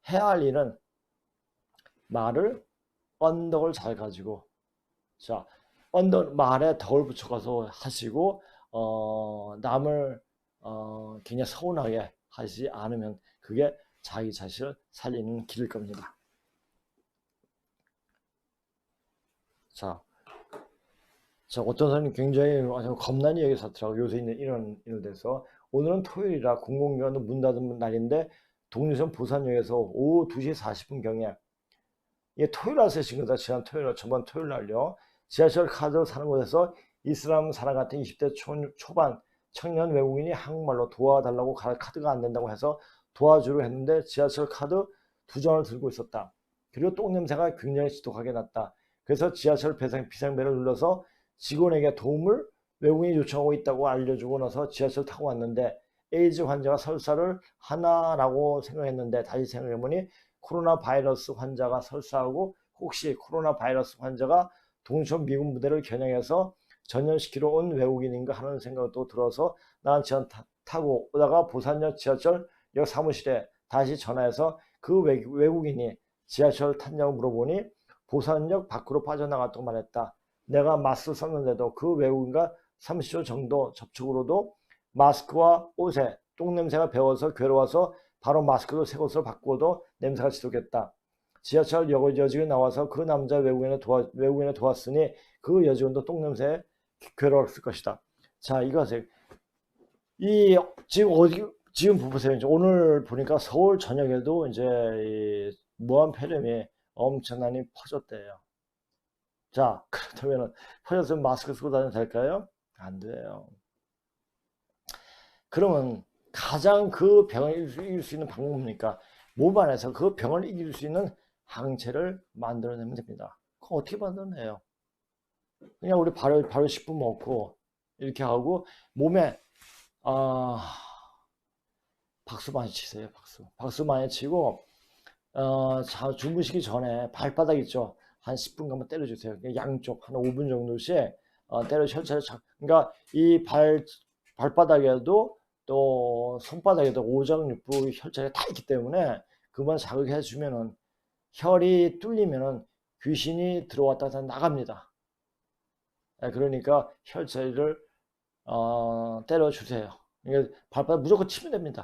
A: 해야 할 일은 말을 언덕을 잘 가지고 자 언덕 말에 덕을 붙여가서 하시고 남을 그냥 서운하게 하지 않으면 그게 자기 자신을 살리는 길일 겁니다. 자 어떤 사람이 굉장히 겁나니 여기서 하더라고요. 요새 있는 이런 일에 대해서 오늘은 토요일이라 공공기관도 문 닫은 날인데 독립선 부산역에서 오후 2시 40분경에 이게 토요일 날 쓰신 거다. 지난 토요일, 저번 토요일 날요. 지하철 카드 사는 곳에서 이슬람 사람 같은 20대 초반 청년 외국인이 한국말로 도와달라고 카드가 안 된다고 해서 도와주려 했는데 지하철 카드 2장을 들고 있었다. 그리고 똥냄새가 굉장히 지독하게 났다. 그래서 지하철 비상벨을 눌러서 직원에게 도움을 외국인이 요청하고 있다고 알려주고 나서 지하철 타고 왔는데 에이즈 환자가 설사를 하나라고 생각했는데 다시 생각해보니 코로나 바이러스 환자가 설사하고 혹시 코로나 바이러스 환자가 동촌 미군 부대를 겨냥해서 전염시키러 온 외국인인가 하는 생각도 들어서 난 지하 타고 오다가 부산역 지하철역 사무실에 다시 전화해서 그 외국인이 지하철 탔냐고 물어보니 부산역 밖으로 빠져나갔다고 말했다. 내가 마스크 썼는데도 그 외국인과 30초 정도 접촉으로도 마스크와 옷에 똥냄새가 배어서 괴로워서 바로 마스크도 새 것으로 바꾸어도 냄새가 지독했다. 지하철 여직원이 나와서 그 남자 외국인을 도왔으니 그 여직원도 똥냄새에 괴로웠을 것이다. 자, 이거 하세요. 지금 보세요. 이제 오늘 보니까 서울 전역에도 이제 이 무한 폐렴이 엄청나게 퍼졌대요. 자, 그렇다면 퍼졌으면 마스크 쓰고 다녀도 될까요? 안 돼요. 그러면 가장 그 병을 이길 수 있는 방법은 뭡니까? 몸 안에서 그 병을 이길 수 있는 항체를 만들어내면 됩니다. 그거 어떻게 만들어내요? 그냥 우리 바로 10분 먹고 이렇게 하고 몸에 박수 많이 치세요. 박수 많이 치고 주무시기 전에 발바닥 있죠? 한 10분 간만 때려주세요. 양쪽 한 5분 정도씩 때려 혈차를 그러니까 이 발바닥에도 또 손바닥에도 오장육부 혈차가 다 있기 때문에 그만 자극해 주면은 혈이 뚫리면은 귀신이 들어왔다 나갑니다. 그러니까 혈차를 때려 주세요. 발바닥 무조건 치면 됩니다.